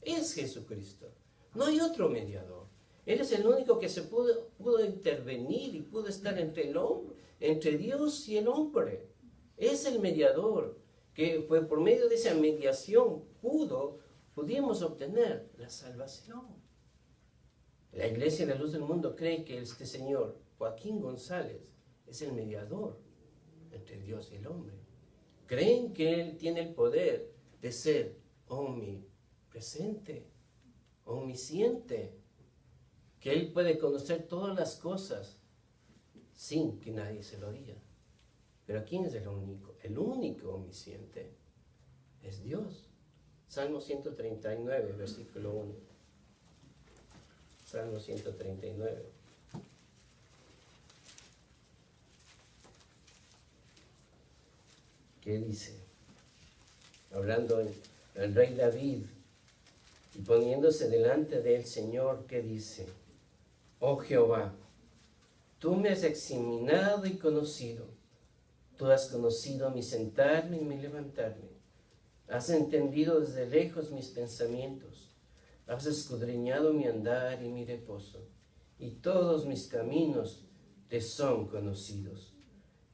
Es Jesucristo. No hay otro mediador. Él es el único que se pudo intervenir y pudo estar entre Dios y el hombre. Es el mediador que fue por medio de esa mediación pudimos obtener la salvación. La Iglesia de la Luz del Mundo cree que este señor, Joaquín González, es el mediador entre Dios y el hombre. Creen que Él tiene el poder de ser omnipresente, omnisciente, que Él puede conocer todas las cosas sin que nadie se lo diga. Pero ¿quién es el único? El único omnisciente es Dios. Salmo 139, versículo 1. Salmo 139. ¿Qué dice? Hablando el rey David y poniéndose delante del Señor, ¿qué dice? Oh Jehová, tú me has examinado y conocido. Tú has conocido mi sentarme y mi levantarme. Has entendido desde lejos mis pensamientos. Has escudriñado mi andar y mi reposo. Y todos mis caminos te son conocidos.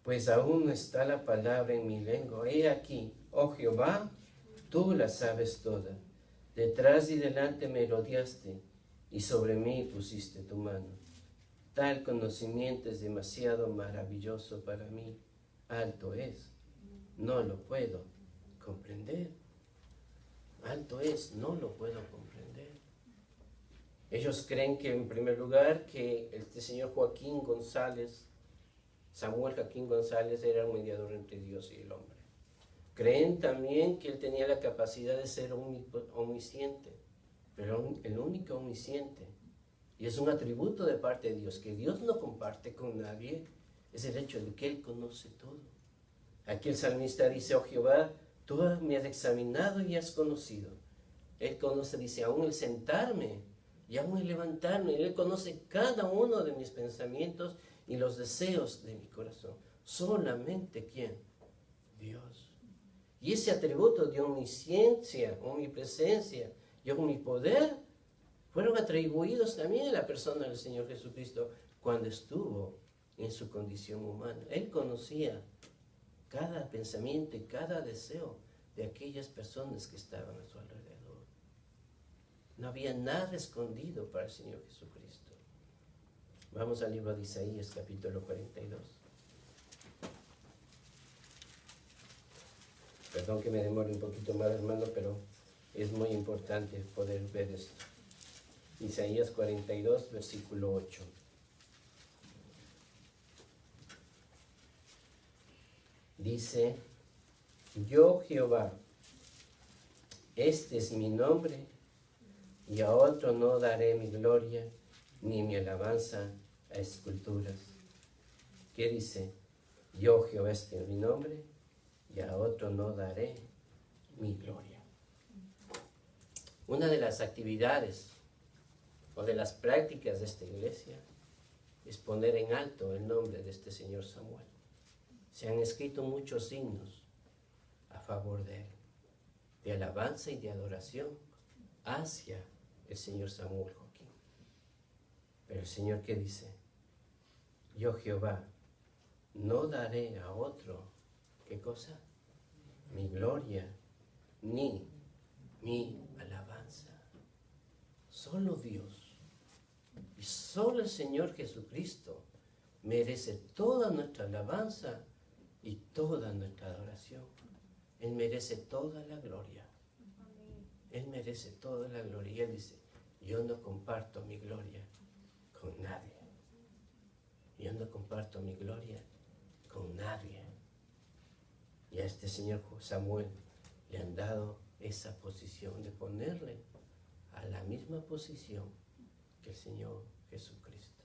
Pues aún no está la palabra en mi lengua. He aquí, oh Jehová, tú la sabes toda. Detrás y delante me rodeaste, y sobre mí pusiste tu mano. Tal conocimiento es demasiado maravilloso para mí. Alto es, no lo puedo comprender. Alto es, no lo puedo comprender. Ellos creen que, en primer lugar, que este señor Samuel Joaquín González, era un mediador entre Dios y el hombre. Creen también que él tenía la capacidad de ser omnisciente, pero el único omnisciente, y es un atributo de parte de Dios, que Dios no comparte con nadie, es el hecho de que Él conoce todo. Aquí el salmista dice, oh Jehová, tú me has examinado y has conocido. Él conoce, dice, aún el sentarme y aún el levantarme. Él conoce cada uno de mis pensamientos y los deseos de mi corazón. Solamente ¿quién? Dios. Y ese atributo de omnisciencia, omnipresencia y omnipoder fueron atribuidos también a la persona del Señor Jesucristo cuando estuvo en su condición humana. Él conocía cada pensamiento y cada deseo de aquellas personas que estaban a su alrededor. No había nada escondido para el Señor Jesucristo. Vamos al libro de Isaías, capítulo 42. Perdón que me demore un poquito más, hermano, pero es muy importante poder ver esto. Isaías 42, versículo 8. Dice, yo Jehová, este es mi nombre, y a otro no daré mi gloria, ni mi alabanza a esculturas. ¿Qué dice? Yo Jehová, este es mi nombre, y a otro no daré mi gloria. Una de las actividades o de las prácticas de esta iglesia es poner en alto el nombre de este señor Samuel. Se han escrito muchos himnos a favor de él, de alabanza y de adoración hacia el señor Samuel Joaquín. Pero el Señor, ¿qué dice? Yo Jehová, no daré a otro, ¿qué cosa? Mi gloria, ni mi alabanza. Solo Dios y solo el Señor Jesucristo merece toda nuestra alabanza y toda nuestra adoración. Él merece toda la gloria. Él merece toda la gloria. Y Él dice, yo no comparto mi gloria con nadie. Yo no comparto mi gloria con nadie. Y a este señor Samuel le han dado esa posición de ponerle a la misma posición que el Señor Jesucristo.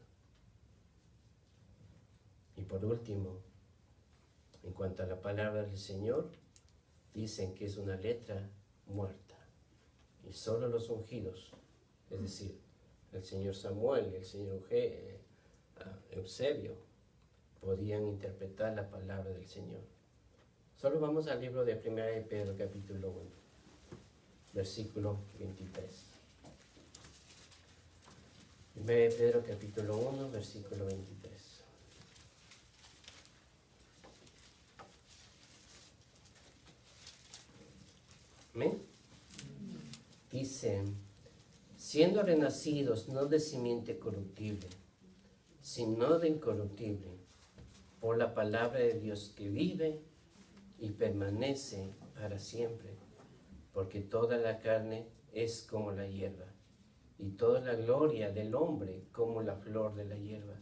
Y por último, en cuanto a la palabra del Señor, dicen que es una letra muerta. Y solo los ungidos, es decir, el señor Samuel y el señor Eusebio, podían interpretar la palabra del Señor. Solo vamos al libro de 1 de Pedro, capítulo 1, versículo 23. 1 de Pedro, capítulo 1, versículo 23. ¿Amén? Dice, siendo renacidos no de simiente corruptible, sino de incorruptible, por la palabra de Dios que vive y permanece para siempre, porque toda la carne es como la hierba, y toda la gloria del hombre como la flor de la hierba.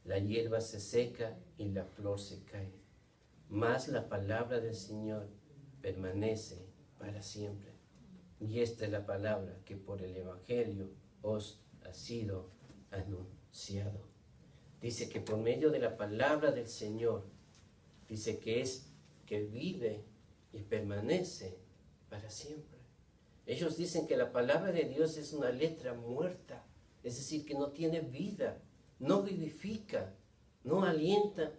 La hierba se seca y la flor se cae, mas la palabra del Señor permanece para siempre. Y esta es la palabra que por el Evangelio os ha sido anunciado. Dice que por medio de la palabra del Señor, dice que vive y permanece para siempre. Ellos dicen que la palabra de Dios es una letra muerta, es decir, que no tiene vida, no vivifica, no alienta.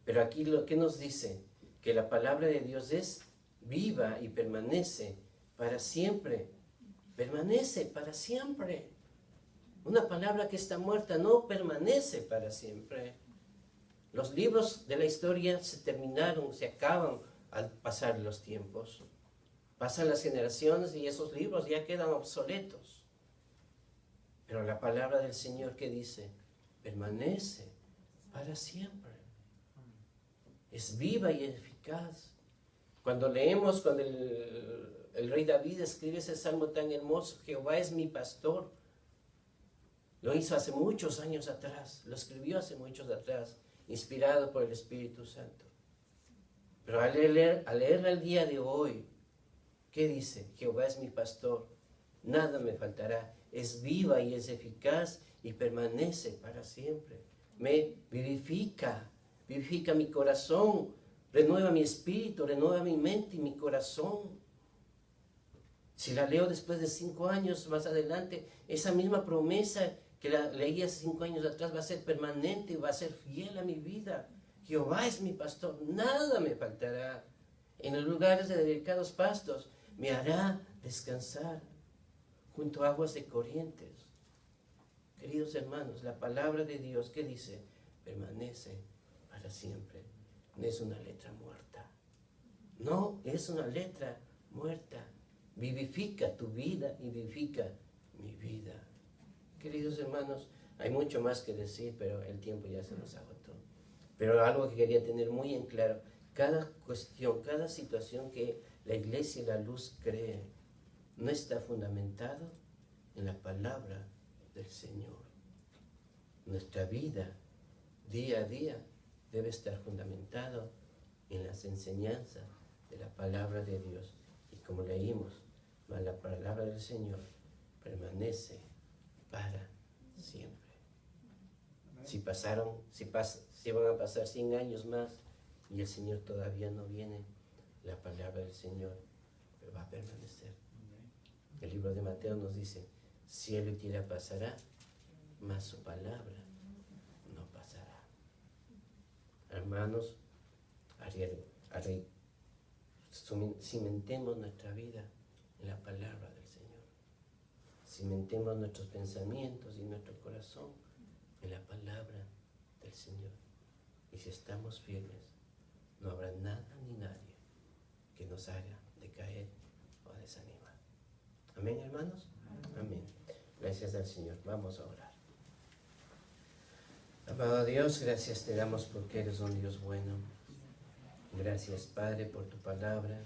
Pero aquí lo que nos dice, que la palabra de Dios es viva y permanece para siempre. Permanece para siempre. Una palabra que está muerta no permanece para siempre. Los libros de la historia se terminaron, se acaban al pasar los tiempos. Pasan las generaciones y esos libros ya quedan obsoletos. Pero la palabra del Señor, ¿qué dice? Permanece para siempre. Es viva y eficaz. Cuando leemos, cuando el rey David escribe ese salmo tan hermoso, Jehová es mi pastor, lo hizo hace muchos años atrás, lo escribió hace muchos atrás, inspirado por el Espíritu Santo. Pero al leerla el día de hoy, ¿qué dice? Jehová es mi pastor, nada me faltará. Es viva y es eficaz y permanece para siempre. Me vivifica mi corazón, renueva mi espíritu, renueva mi mente y mi corazón. Si la leo después de 5 años más adelante, esa misma promesa que la leí hace 5 años atrás va a ser permanente y va a ser fiel a mi vida. Jehová es mi pastor, nada me faltará. En los lugares de delicados pastos me hará descansar junto a aguas de corrientes. Queridos hermanos, la palabra de Dios, ¿qué dice? Permanece para siempre. No es una letra muerta. No, es una letra muerta. Vivifica tu vida y vivifica mi vida. Queridos hermanos, hay mucho más que decir, pero el tiempo ya se nos agotó. Pero algo que quería tener muy en claro, cada cuestión, cada situación que la iglesia y la luz cree, no está fundamentado en la palabra del Señor. Nuestra vida, día a día, debe estar fundamentado en las enseñanzas de la palabra de Dios. Y como leímos, la palabra del Señor permanece para siempre. Si van a pasar 100 años más y el Señor todavía no viene, la palabra del Señor va a permanecer. El libro de Mateo nos dice, cielo y tierra pasará, mas su palabra no pasará. Hermanos, cimentemos nuestra vida en la palabra del Señor. Cimentemos nuestros pensamientos y nuestro corazón en la palabra del Señor. Y si estamos firmes, no habrá nada ni nadie que nos haga decaer o desanimar. Amén, hermanos. Amén. Gracias al Señor. Vamos a orar. Amado Dios, gracias te damos porque eres un Dios bueno. Gracias, Padre, por tu palabra,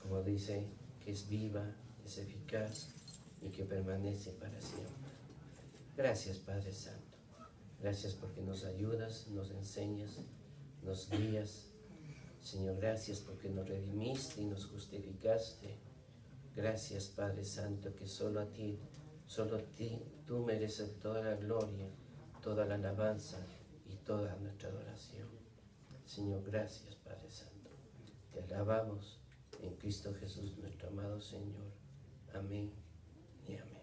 como dice, que es viva, es eficaz y que permanece para siempre. Gracias, Padre Santo. Gracias porque nos ayudas, nos enseñas, nos guías. Señor, gracias porque nos redimiste y nos justificaste. Gracias, Padre Santo, que solo a ti, tú mereces toda la gloria, toda la alabanza y toda nuestra adoración. Señor, gracias, Padre Santo. Te alabamos en Cristo Jesús, nuestro amado Señor. Amén y amén.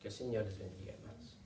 Que el Señor les bendiga, hermanos.